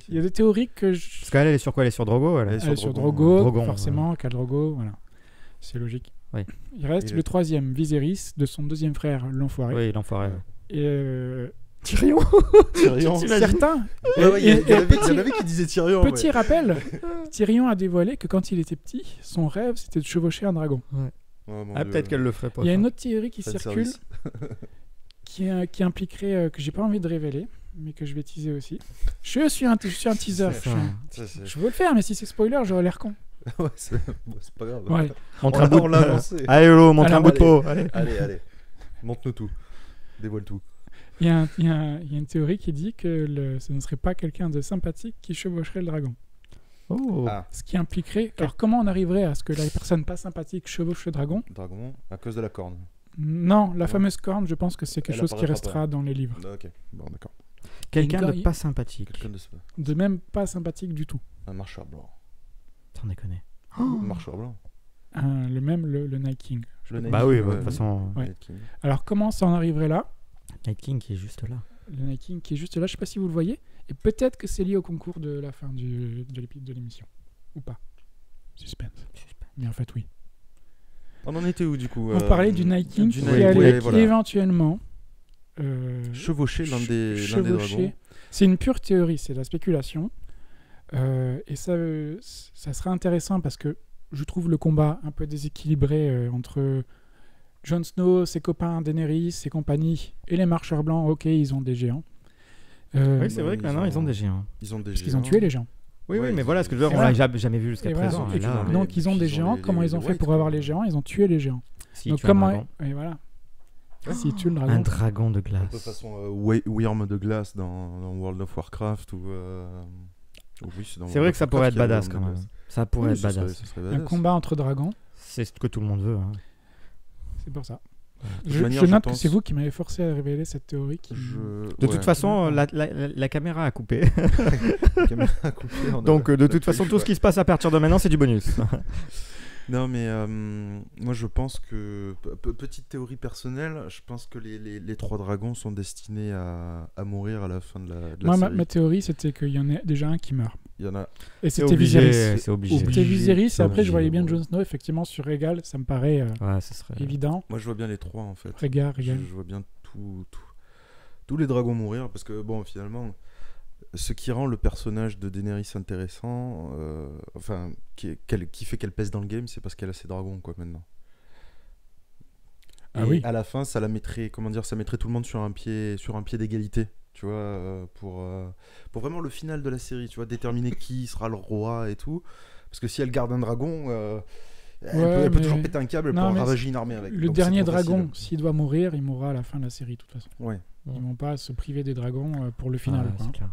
Il y a des théories que...
Parce qu'elle est sur quoi? Elle est sur Drogo.
Elle est sur Drogo, forcément. Khal Drogo, voilà. C'est logique.
Oui.
Il reste le troisième, Viserys, de son deuxième frère, l'Enfoiré.
Oui, l'Enfoiré.
Et
Tyrion.
Certains.
Il y en avait qui disaient Tyrion.
Petit rappel, Tyrion a dévoilé que quand il était petit, son rêve, c'était de chevaucher un dragon.
Ouais. Peut-être qu'elle le ferait pas.
Il y a une autre théorie qui circule, qui impliquerait, que j'ai pas envie de révéler, mais que je vais teaser aussi. Je suis un teaser. Je veux le faire, mais si c'est spoiler, j'aurais l'air con.
Ouais, c'est pas grave.
Ouais.
Montre un bout de avancé. Allez, montre un bout de peau.
Allez. Montre-nous tout. Dévoile tout.
Il y a une théorie qui dit que ce ne serait pas quelqu'un de sympathique qui chevaucherait le dragon.
Oh.
Ce qui impliquerait... Alors, comment on arriverait à ce que la personne pas sympathique chevauche le dragon?
Dragon, à cause de la corne.
Non, la fameuse corne, je pense que c'est quelque chose qui restera dans les livres.
Ok, bon, d'accord.
Quelqu'un de pas sympathique.
De même pas sympathique du tout.
Un marcheur blanc.
T'en déconnes.
Un marcheur blanc.
Le Night King.
Bah oui, de toute façon.
Ouais. Alors, comment ça en arriverait là?
Night King qui est juste là.
Le Night King qui est juste là, je sais pas si vous le voyez. Et peut-être que c'est lié au concours de la fin de l'émission. Ou pas. Suspense. Mais en fait, oui.
On en était où du coup?
On parlait du Night King qui allait éventuellement
chevaucher l'un des dragons.
C'est une pure théorie, c'est de la spéculation. Et ça serait intéressant parce que je trouve le combat un peu déséquilibré entre Jon Snow, ses copains Daenerys, ses compagnies et les marcheurs blancs. Ok, ils ont des géants.
Oui, c'est vrai que maintenant ils ont des géants.
Parce qu'ils ont tué les géants.
Oui, mais voilà ce que je veux dire, on l'a jamais vu jusqu'à présent.
Donc ils ont des géants. Comment ils ont fait pour avoir les géants? Ils ont tué les géants.
Donc comment...
Et voilà. S'ils tuent le dragon.
Un dragon de glace.
De façon Wyrm de glace dans World of Warcraft ou...
c'est vrai que ça pourrait être badass quand même. Ça pourrait être badass.
Un combat entre dragons.
C'est ce que tout le monde veut.
C'est pour ça. Je note que c'est vous qui m'avez forcé à révéler cette théorie.
De toute façon, la caméra a coupé. Donc de toute façon, tout ce qui se passe à partir de maintenant, c'est du bonus.
Non, mais moi je pense que, petite théorie personnelle, je pense que les trois dragons sont destinés à mourir à la fin de la série.
Ma théorie, c'était qu'il y en a déjà un qui meurt.
Il y en a.
Et c'était Viserys.
C'est obligé.
C'était Viserys, et après je voyais bien Jon Snow, effectivement, sur Rhaegal, ça me paraît évident.
Moi je vois bien les trois en fait.
Rhaegal.
Je vois bien tous les dragons mourir, parce que bon, finalement... Ce qui rend le personnage de Daenerys intéressant, qui fait qu'elle pèse dans le game, c'est parce qu'elle a ses dragons, quoi, maintenant. Et à la fin, ça la mettrait, ça mettrait tout le monde sur un pied d'égalité, tu vois, pour vraiment le final de la série, tu vois, déterminer qui sera le roi et tout. Parce que si elle garde un dragon, elle peut toujours péter un câble pour ravager une armée avec.
Le dernier dragon, s'il doit mourir, il mourra à la fin de la série, de toute façon.
Ouais.
Ils vont pas se priver des dragons pour le final.
C'est clair.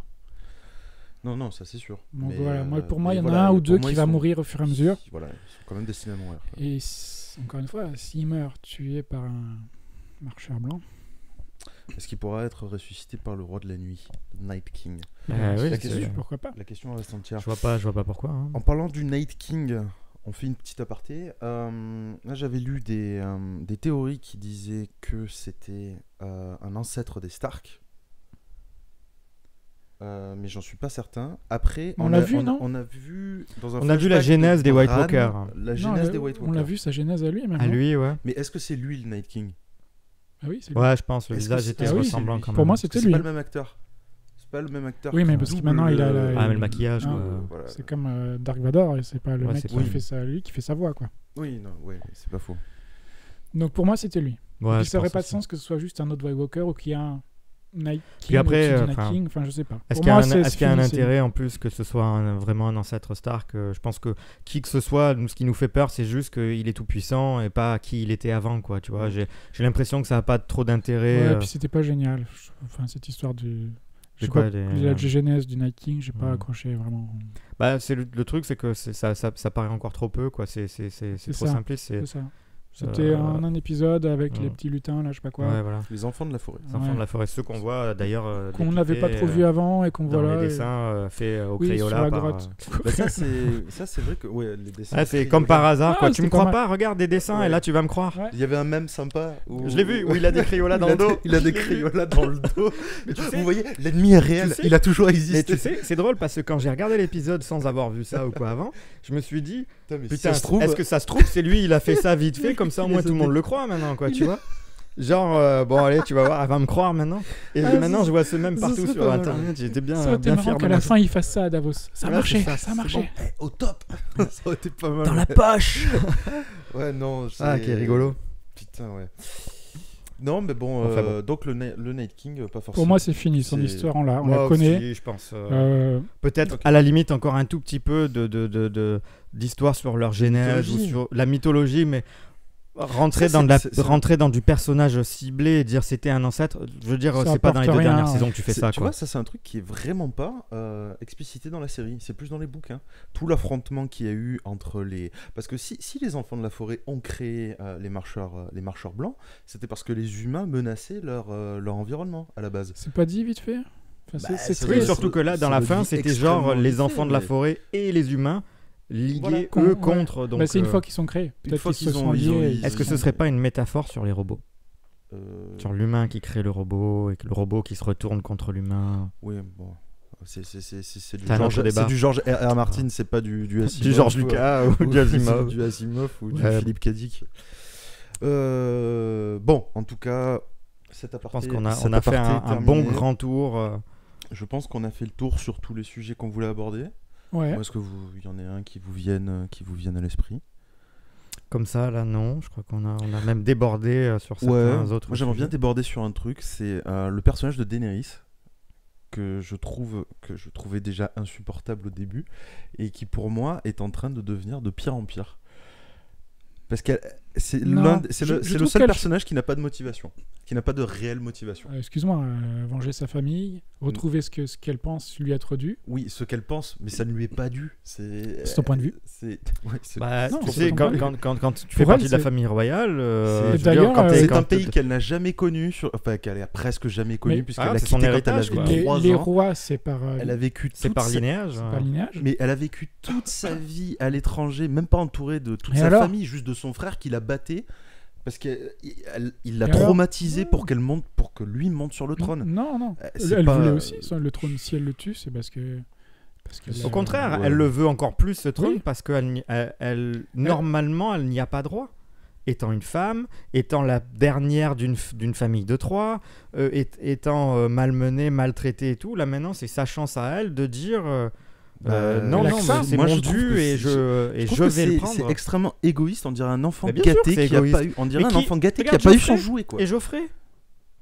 Non, ça c'est sûr.
Donc voilà, pour moi, il y en a un ou deux qui va mourir au fur et à mesure.
Voilà, ils sont quand même destinés à mourir.
Et encore une fois, s'il meurt tué par un marcheur blanc...
Est-ce qu'il pourra être ressuscité par le roi de la nuit, Night King?
Oui,
pourquoi pas.
La question reste entière.
Je vois pas pourquoi. Hein.
En parlant du Night King, on fait une petite aparté. Là, j'avais lu des théories qui disaient que c'était un ancêtre des Stark. Mais j'en suis pas certain. Après,
on l'a vu, non?
On a vu dans un
on a vu la genèse des White Walkers.
La genèse des White Walkers.
On l'a vu sa genèse à lui, même.
À lui, ouais.
Mais est-ce que c'est lui le Night King?
Ah oui, c'est lui.
Ouais, je pense. Le visage était ressemblant quand même.
Pour moi, c'était lui.
C'est pas le même acteur. C'est pas le même acteur.
Oui, mais parce que maintenant, il a
mais le maquillage.
Voilà.
C'est comme Dark Vador, et c'est pas le mec qui fait ça, lui, qui fait sa voix, quoi.
Oui, non, c'est pas faux.
Donc pour moi, c'était lui.
Ouais,
ça aurait pas de sens que ce soit juste un autre White Walker ou qu'il y a un Night King.
Puis après,
je sais pas.
Est-ce qu'il y a un intérêt en plus que ce soit vraiment un ancêtre Stark? Je pense que qui que ce soit, ce qui nous fait peur, c'est juste qu'il est tout puissant et pas qui il était avant, quoi. Tu vois, j'ai l'impression que ça n'a pas trop d'intérêt.
Ouais, puis c'était pas génial. Enfin, cette histoire la genèse du Night King, j'ai pas accroché vraiment.
Bah, c'est le truc, c'est que ça paraît encore trop peu, quoi. C'est trop simpliste.
C'est ça. C'était un épisode avec les petits lutins, là, je sais pas quoi.
Ouais, voilà.
Les enfants de la forêt.
Les enfants de la forêt, ceux qu'on voit d'ailleurs.
Qu'on n'avait pas trop vu avant et qu'on voit là.
Les dessins faits au
crayola.
Crayola.
Sur la grotte.
Ça, c'est vrai que les dessins.
C'est comme par hasard, quoi. Tu me crois pas? Regarde des dessins et là, tu vas me croire.
Il y avait un mème sympa.
Je l'ai vu, où il a des Crayolas dans le dos.
Il a des Crayolas dans le dos. Vous voyez, l'ennemi est réel. Il a toujours existé.
Mais tu sais, c'est drôle parce que quand j'ai regardé l'épisode sans avoir vu ça ou quoi avant, je me suis dit, putain, est-ce que ça se trouve, c'est lui, il a fait ça vite fait, comme ça au moins tout le monde le croit maintenant, quoi, tu vois. Genre, bon, allez, tu vas voir, elle va me croire maintenant. Et maintenant, je vois ce même partout sur Internet. J'étais bien fier.
Qu'à la fin, il fasse ça à Davos. Ça a marché, ça a marché.
Au top. Ça aurait été pas mal.
Dans la poche.
Ouais, non.
Qui est rigolo.
Putain, ouais. Non, mais bon, donc le Night King, pas forcément.
Pour moi, c'est fini, son histoire, on la connaît.
Aussi, je pense. Peut-être à la limite encore un tout petit peu d'histoire sur leur genèse ou sur la mythologie, mais rentrer dans du personnage ciblé et dire c'était un ancêtre, je veux dire, c'est pas dans les 2 dernières saisons que tu fais ça.
Tu vois, ça c'est un truc qui est vraiment pas explicité dans la série, c'est plus dans les bouquins. Tout l'affrontement qu'il y a eu entre les... Parce que si les enfants de la forêt ont créé les marcheurs blancs, c'était parce que les humains menaçaient leur environnement à la base.
C'est pas dit vite fait?
Oui, surtout que là, dans la fin, c'était genre les enfants de la forêt et les humains liés contre. Donc,
c'est une fois qu'ils sont créés.
Peut-être qu'ils sont liés.
Est-ce que ce serait pas une métaphore sur les robots? Sur l'humain qui crée le robot et le robot qui se retourne contre l'humain?
Oui, bon. C'est du George R. Martin, c'est pas du Asimov.
Du George Lucas ou du Asimov.
Du Asimov ou du Philippe Cadic. Bon, en tout cas, cet aparté.
Je pense qu'on a fait un bon grand tour.
Je pense qu'on a fait le tour sur tous les sujets qu'on voulait aborder.
Ouais.
Est-ce qu'il y en a un qui vous vienne à l'esprit?
Comme ça, là, non. Je crois qu'on a même débordé sur certains autres.
Moi, j'aimerais bien déborder sur un truc. C'est le personnage de Daenerys que je trouvais déjà insupportable au début et qui, pour moi, est en train de devenir de pire en pire. Parce que c'est le seul personnage qui n'a pas de motivation, qui n'a pas de réelle motivation.
Excuse-moi, venger sa famille, retrouver ce qu'elle pense lui être dû.
Oui, ce qu'elle pense, mais ça ne lui est pas dû. C'est
ton point de vue.
Tu sais, quand tu fais partie de la famille royale,
c'est un pays qu'elle n'a jamais connu, qu'elle a presque jamais connu, puisqu'elle a quitté quand elle avait 3 ans.
Les rois, c'est par...
Elle a vécu
par linéage.
Mais elle a vécu toute sa vie à l'étranger, même pas entourée de toute sa famille, juste de son frère qui l'a batté parce qu'il l'a traumatisé pour que lui monte sur le trône.
Non. Elle voulait aussi le trône. Si elle le tue, c'est parce que
au contraire, elle le veut encore plus, ce trône, parce que normalement, elle n'y a pas droit. Étant une femme, étant la dernière d'une famille de 3, étant malmenée, maltraitée et tout, là maintenant, c'est sa chance à elle de dire... non, c'est mon dû et je vais le prendre.
C'est extrêmement égoïste, on dirait un enfant gâté qui a pas eu, son jouet, quoi.
Et Geoffrey.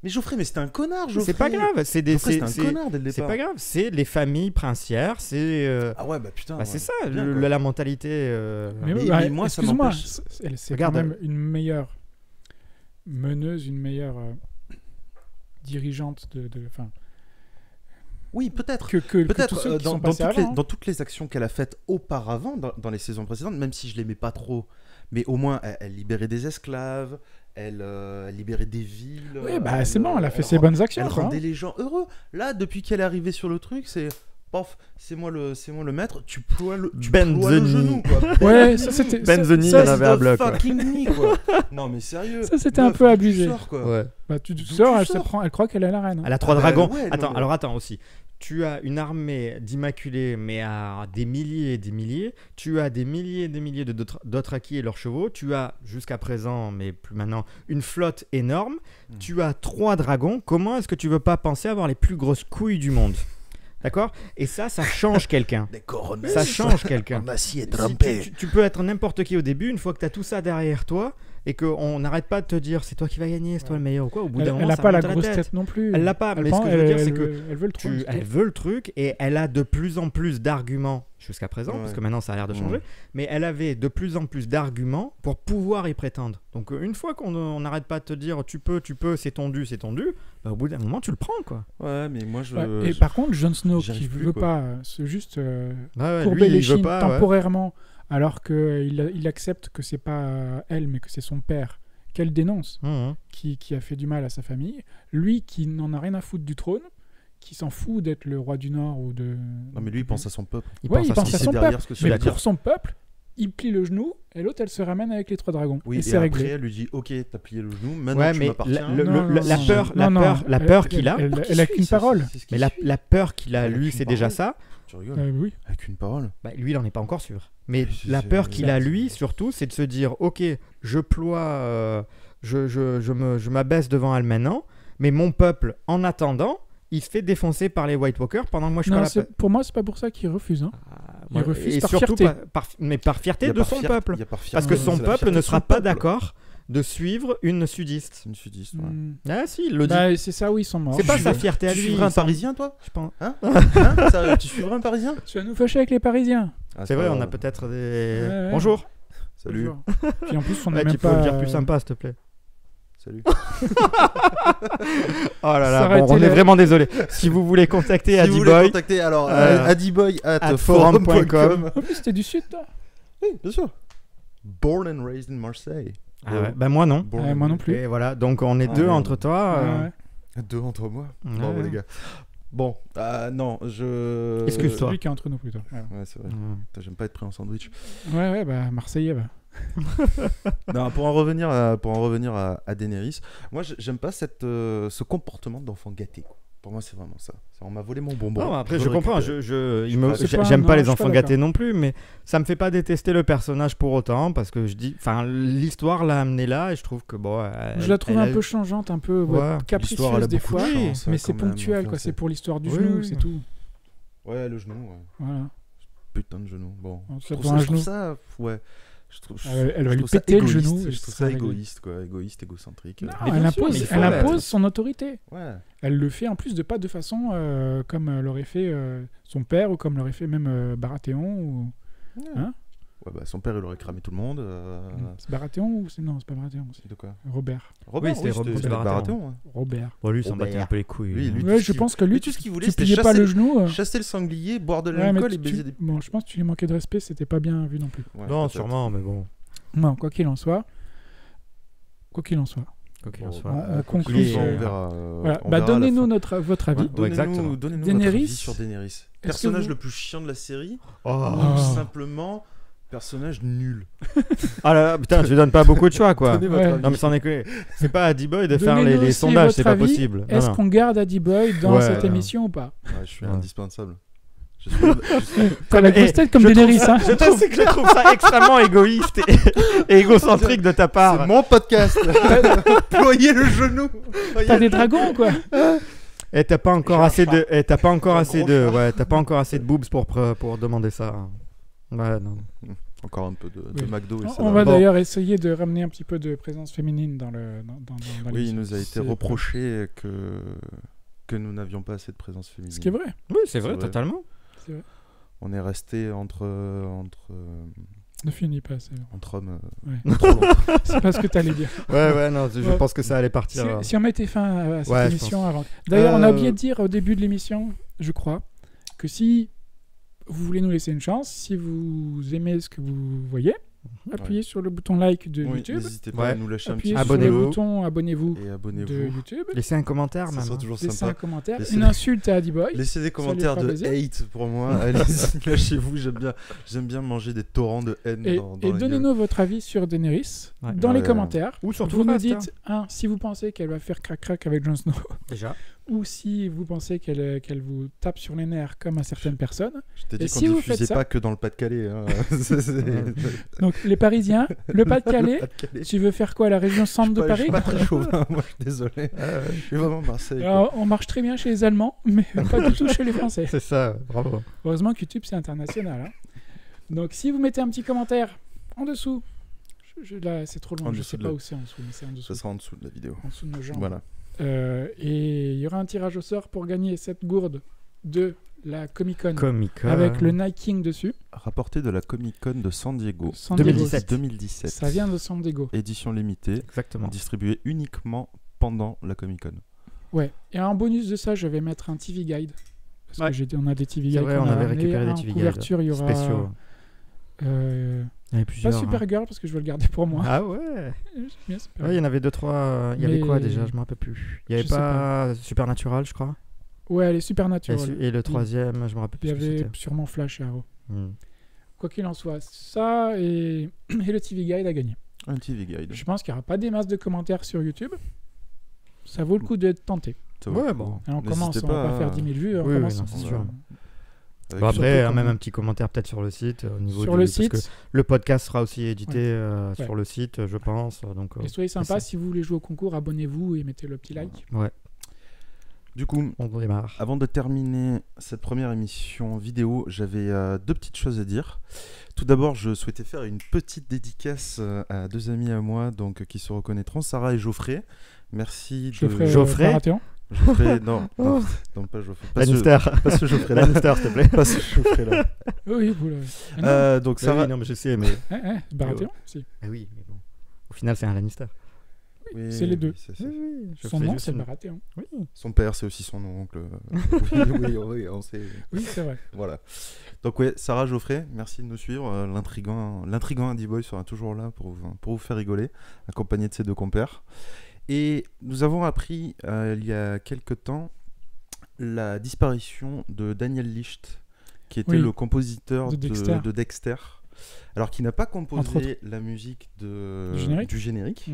Mais c'était un connard, Geoffrey.
C'est pas grave, c'est
un connard dès le départ.
C'est pas grave, c'est les familles princières, c'est
ah ouais, bah putain.
C'est ça la mentalité.
Mais moi, ça m'empêche.
C'est quand même une meilleure meneuse, une meilleure dirigeante
Oui, peut-être.
Peut-être
dans toutes les actions qu'elle a faites auparavant, dans les saisons précédentes, même si je l'aimais pas trop, mais au moins elle libérait des esclaves, elle libérait des villes.
Oui, c'est bon, elle a fait ses bonnes actions.
Elle rendait les gens heureux. Là, depuis qu'elle est arrivée sur le truc, c'est... Pof, c'est moi le maître, tu ploies le genou, quoi.
Ouais, ça c'était...
Benzoni, il en avait un bloc.
Quoi. Non, mais sérieux.
Ça c'était un peu abusé.
Tu sors, quoi.
Ouais.
Bah, tu sors, elle croit qu'elle est la reine. Hein.
Elle a 3 dragons. Ouais, attends aussi. Tu as une armée d'immaculés, mais à des milliers et des milliers. Tu as des milliers et des milliers de Dothraki et leurs chevaux. Tu as, jusqu'à présent, mais plus maintenant, une flotte énorme. Tu as 3 dragons. Comment est-ce que tu veux pas penser avoir les plus grosses couilles du monde ? D'accord ? Et ça change quelqu'un. Ça change quelqu'un.
En acier trempé.
Tu peux être n'importe qui au début, une fois que tu as tout ça derrière toi, et qu'on n'arrête pas de te dire c'est toi qui vas gagner, c'est toi le meilleur ou quoi. Au bout d'un moment,
elle n'a
ça
pas la
monte à
grosse tête non plus.
Elle l'a pas, mais ce que je veux dire, c'est que
elle veut le trône.
Elle veut le truc, et elle a de plus en plus d'arguments jusqu'à présent, parce que maintenant ça a l'air de changer, mais elle avait de plus en plus d'arguments pour pouvoir y prétendre. Donc une fois qu'on n'arrête pas de te dire tu peux, c'est tondu, au bout d'un moment tu le prends, quoi.
Ouais, mais moi
et par contre, Jon Snow qui veut pas, c'est juste courber les chines temporairement, alors qu'il accepte que c'est pas elle, mais que c'est son père qu'elle dénonce, qui a fait du mal à sa famille. Lui qui n'en a rien à foutre du trône, qui s'en fout d'être le roi du Nord ou de...
Non, mais lui, il pense à son peuple.
Il pense à son peuple. Mais pour son peuple, il plie le genou, et l'autre, elle se ramène avec les 3 dragons.
Oui, et
c'est réglé.
après, elle lui dit, ok, t'as plié le genou, maintenant tu m'appartiens.
La peur qu'il a...
Elle a qu'une parole.
Mais la peur qu'il a, lui, c'est déjà ça.
Tu rigoles.
Oui.
Avec une parole.
Lui, il en est pas encore sûr. Mais la peur qu'il a, lui, surtout, c'est de se dire, ok, je ploie, je m'abaisse devant elle maintenant, mais mon peuple, en attendant, il se fait défoncer par les White Walkers pendant que moi je suis pas là.
Pour moi, c'est pas pour ça qu'il refuse. Hein. Il refuse
et
par
surtout
fierté.
Par fierté de son peuple. Parce que son peuple ne sera pas d'accord de suivre une sudiste.
Une sudiste,
Ah si, il le dit.
C'est ça où ils sont morts.
C'est pas sa fierté à lui.
Tu suivrais un Parisien, toi ?
Je pense.
Tu suivrais un Parisien ?
Tu vas nous fâcher avec les Parisiens.
C'est vrai, on a peut-être des... Bonjour.
Salut.
Puis en plus, on a même
tu peux le dire plus sympa, s'il te plaît.
Salut.
Oh là là, on est vraiment désolé. Si vous voulez contacter Adiboy,
alors adiboy@forum.com.
En plus, c'était du sud, toi.
Oui, bien sûr. Born and raised in Marseille.
Moi non.
Moi non plus.
Et voilà, donc on est 2 entre toi.
2 entre moi. Bon, les gars. Bon, non,
Excuse-toi.
C'est lui qui est entre nous plutôt.
Ouais, c'est vrai. J'aime pas être pris en sandwich.
Ouais, Marseillais.
Non, pour en revenir à Daenerys, moi j'aime pas ce comportement d'enfant gâté, quoi. Pour moi c'est vraiment ça. On m'a volé mon bonbon.
Non, après je comprends, j'aime pas les enfants gâtés non plus, mais ça me fait pas détester le personnage pour autant, parce que l'histoire l'a amené là et je trouve que
je la trouve un peu changeante, un peu capricieuse des fois, mais c'est ponctuel, quoi. C'est pour l'histoire du genou, c'est tout.
Ouais, le genou. Voilà. Putain de genou. Bon.
Je trouve ça,
ouais.
Elle va lui péter le genou.
Je trouve ça égoïste, quoi. Égocentrique.
Non, elle impose son autorité. Ouais. Elle le fait en plus pas de façon comme l'aurait fait son père ou comme l'aurait fait même Baratheon. Hein
son père, il aurait cramé tout le monde.
C'est Baratheon ou non, c'est pas Baratheon.
De quoi ?
Robert.
Oui, c'était Baratheon.
Robert.
Lui, s'en battait un peu les couilles.
Je pense que lui,
tout ce qu'il voulait,
c'était pas le genou.
Chasser le sanglier, boire de l'alcool et baiser des...
Bon, je pense que tu lui manquais de respect, c'était pas bien vu non plus.
Non, sûrement, mais bon.
Non, quoi qu'il en soit. On conclut. Donnez-nous votre avis.
Donnez-nous votre avis sur Daenerys. Personnage le plus chiant de la série, ou simplement personnage nul.
Ah là, putain, tu donnes pas beaucoup de choix, quoi. Non mais sans déconner, c'est pas à Adiboy de faire les sondages, c'est pas possible.
Est-ce qu'on garde Adiboy dans cette émission ou pas ?
Je suis indispensable.
T'as la grosse tête comme Daenerys, hein.
Je trouve ça extrêmement égoïste et égocentrique de ta part.
C'est mon podcast. Ployer le genou.
T'as des dragons, quoi.
Et t'as pas encore assez de boobs pour demander ça. Ouais, non.
Encore un peu de McDo.
On va d'ailleurs essayer de ramener un petit peu de présence féminine dans
il nous a été reproché que nous n'avions pas assez de présence féminine.
Ce qui est vrai.
Oui, c'est vrai, totalement.
C'est vrai.
On est resté entre
Ne finis pas, c'est bon.
Entre hommes,
ouais.
trop long.
C'est pas ce que tu allais dire.
Ouais, non, je pense que ça allait partir.
Si on mettait fin à cette émission avant. D'ailleurs, on a oublié de dire au début de l'émission, je crois, que si vous voulez nous laisser une chance, si vous aimez ce que vous voyez, appuyez sur le bouton like de YouTube.
N'hésitez pas à nous lâcher un petit
abonnez-vous. Sur le bouton abonnez-vous de YouTube.
Laissez un commentaire,
ça sera toujours sympa.
Laissez un commentaire, une insulte à Adi Boy.
Laissez des commentaires de hate pour moi. Allez-y, lâchez-vous. J'aime bien manger des torrents de haine.
Et donnez-nous votre avis sur Daenerys dans les commentaires.
Ou sur
vous nous dites si vous pensez qu'elle va faire crac-crac avec Jon Snow.
Déjà.
Ou si vous pensez qu'elle vous tape sur les nerfs comme à certaines personnes.
Je t'ai dit qu'on diffusait pas que dans le Pas-de-Calais. Hein.
Donc les Parisiens, le Pas-de-Calais, tu veux faire quoi, la région centre de Paris?
Je suis pas très chauvin, moi, je suis désolé. Je suis vraiment Marseille.
Alors, on marche très bien chez les Allemands, mais pas du tout chez les Français.
C'est ça, bravo.
Heureusement que YouTube c'est international. Hein. Donc si vous mettez un petit commentaire en dessous, là c'est trop loin, je sais pas où c'est en dessous, mais c'est en dessous.
Ça sera en dessous de la vidéo.
En dessous de nos jambes.
Voilà.
Et il y aura un tirage au sort pour gagner cette gourde de la Comic-Con avec le Nike dessus.
Rapporté de la Comic-Con de San Diego.
2017.
Ça vient de San Diego.
Édition limitée.
Exactement.
Distribuée uniquement pendant la Comic-Con.
Ouais. Et en bonus de ça, je vais mettre un TV Guide. Parce que on a des TV Guides.
C'est vrai, on avait récupéré des TV Guides.
En couverture, il y aura
spéciaux.
Il y a pas Supergirl parce que je veux le garder pour moi.
Ah ouais. Il y en avait 2-3. Il y avait quoi déjà? Je me rappelle plus. Il y avait pas Supernatural, je crois.
Ouais, elle est Supernatural.
Et le troisième, je me rappelle plus.
Il y avait sûrement Flash et Arrow. Quoi qu'il en soit, ça et le TV Guide a gagné.
Un TV Guide.
Je pense qu'il n'y aura pas des masses de commentaires sur YouTube. Ça vaut le coup d'être tenté.
Ouais, bon.
Et on commence, on va pas faire 10 000 vues.
Oui, non, c'est sûr. Après, même un petit commentaire peut-être sur le site au niveau
sur le site,
parce que le podcast sera aussi édité sur le site, je pense. Donc,
et soyez sympa, si vous voulez jouer au concours, abonnez-vous et mettez le petit like.
Ouais.
Du coup,
on démarre.
Avant de terminer cette première émission vidéo, j'avais deux petites choses à dire. Tout d'abord, je souhaitais faire une petite dédicace à deux amis à moi donc, qui se reconnaîtront, Sarah et Geoffrey. Merci de...
Geoffrey
Geoffrey, non, pas Geoffrey.
Lannister.
Pas ce Geoffrey là.
Lannister, s'il te plaît.
Pas ce Geoffrey là.
Oui, vous l'avez.
Donc Sarah...
Oui, non, mais je sais, mais...
Baratheon, si.
Oui, mais bon. Au final, c'est un Lannister.
Oui, c'est les deux.
Oui,
son nom, c'est Baratheon.
Oui.
Son père, c'est aussi son oncle. Oui, on sait.
Oui, c'est vrai.
Voilà. Donc ouais, Sarah, Geoffrey, merci de nous suivre. L'intriguant Andy Boy sera toujours là pour vous faire rigoler, accompagné de ses deux compères. Et nous avons appris il y a quelque temps la disparition de Daniel Licht, qui était le compositeur de Dexter. Alors qui n'a pas composé la musique du générique,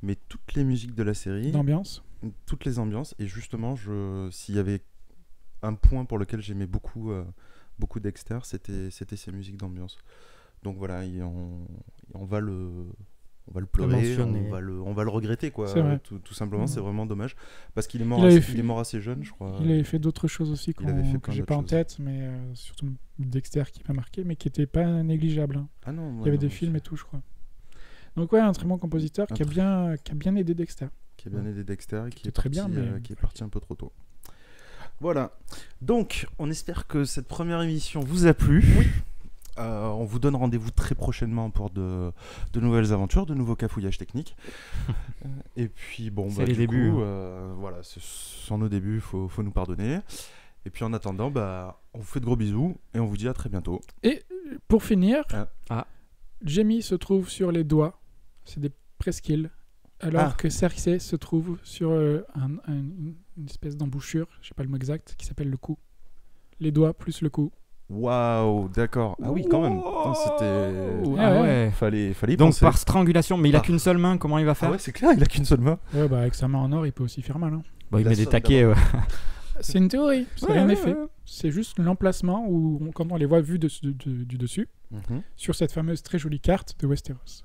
mais toutes les musiques de la série.
D'ambiance.
Toutes les ambiances. Et justement, s'il y avait un point pour lequel j'aimais beaucoup Dexter, c'était ces musiques d'ambiance. Donc voilà, on va le pleurer, on va le regretter quoi. Tout simplement, c'est vraiment dommage parce qu'il est mort assez jeune, je crois.
Il avait fait d'autres choses aussi que j'ai pas en tête, mais surtout Dexter qui m'a marqué, mais qui était pas négligeable. Hein.
Ah non,
il y avait des films et tout, je crois. Donc ouais, un très bon compositeur qui a bien aidé Dexter.
Qui a bien aidé Dexter et qui est parti un peu trop tôt. Voilà. Donc, on espère que cette première émission vous a plu. Oui. On vous donne rendez-vous très prochainement pour de nouvelles aventures, de nouveaux cafouillages techniques. Et puis bon,
c'est les débuts.
Voilà, ce sont nos débuts, faut nous pardonner. Et puis en attendant, on vous fait de gros bisous et on vous dit à très bientôt.
Et pour finir, Jamie se trouve sur les doigts, c'est des presqu'îles, alors que Cersei se trouve sur une espèce d'embouchure, je sais pas le mot exact, qui s'appelle le cou. Les doigts plus le cou.
Waouh, d'accord. Ah oui, quand même. C'était. Fallait y
donc
penser.
Par strangulation, mais il a qu'une seule main, comment il va faire?
Ah ouais, c'est clair, il a qu'une seule main.
Ouais, avec sa main en or, il peut aussi faire mal. Hein.
Il met des taquets.
C'est une théorie, c'est rien n'est fait. C'est juste l'emplacement où, quand on les voit vus du dessus, sur cette fameuse très jolie carte de Westeros,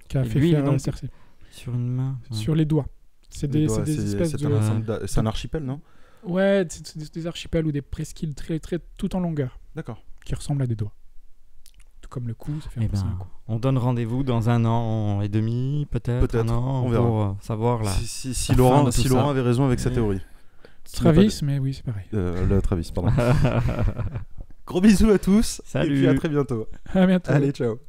qui a fait faire Cersei.
Sur une main.
Sur les doigts. C'est des espèces de.
C'est un archipel, non?
Ouais, c'est des archipels ou des presqu'îles très tout en longueur.
D'accord.
Qui ressemblent à des doigts. Tout comme le cou, ça fait un coup.
On donne rendez-vous dans 1 an et demi, peut-être un an, pour savoir la.
Si Laurent avait raison avec sa théorie.
Travis, mais oui, c'est pareil.
Le Travis, pardon. Gros bisous à tous.
Salut.
Et puis à très bientôt.
À bientôt.
Allez, ciao.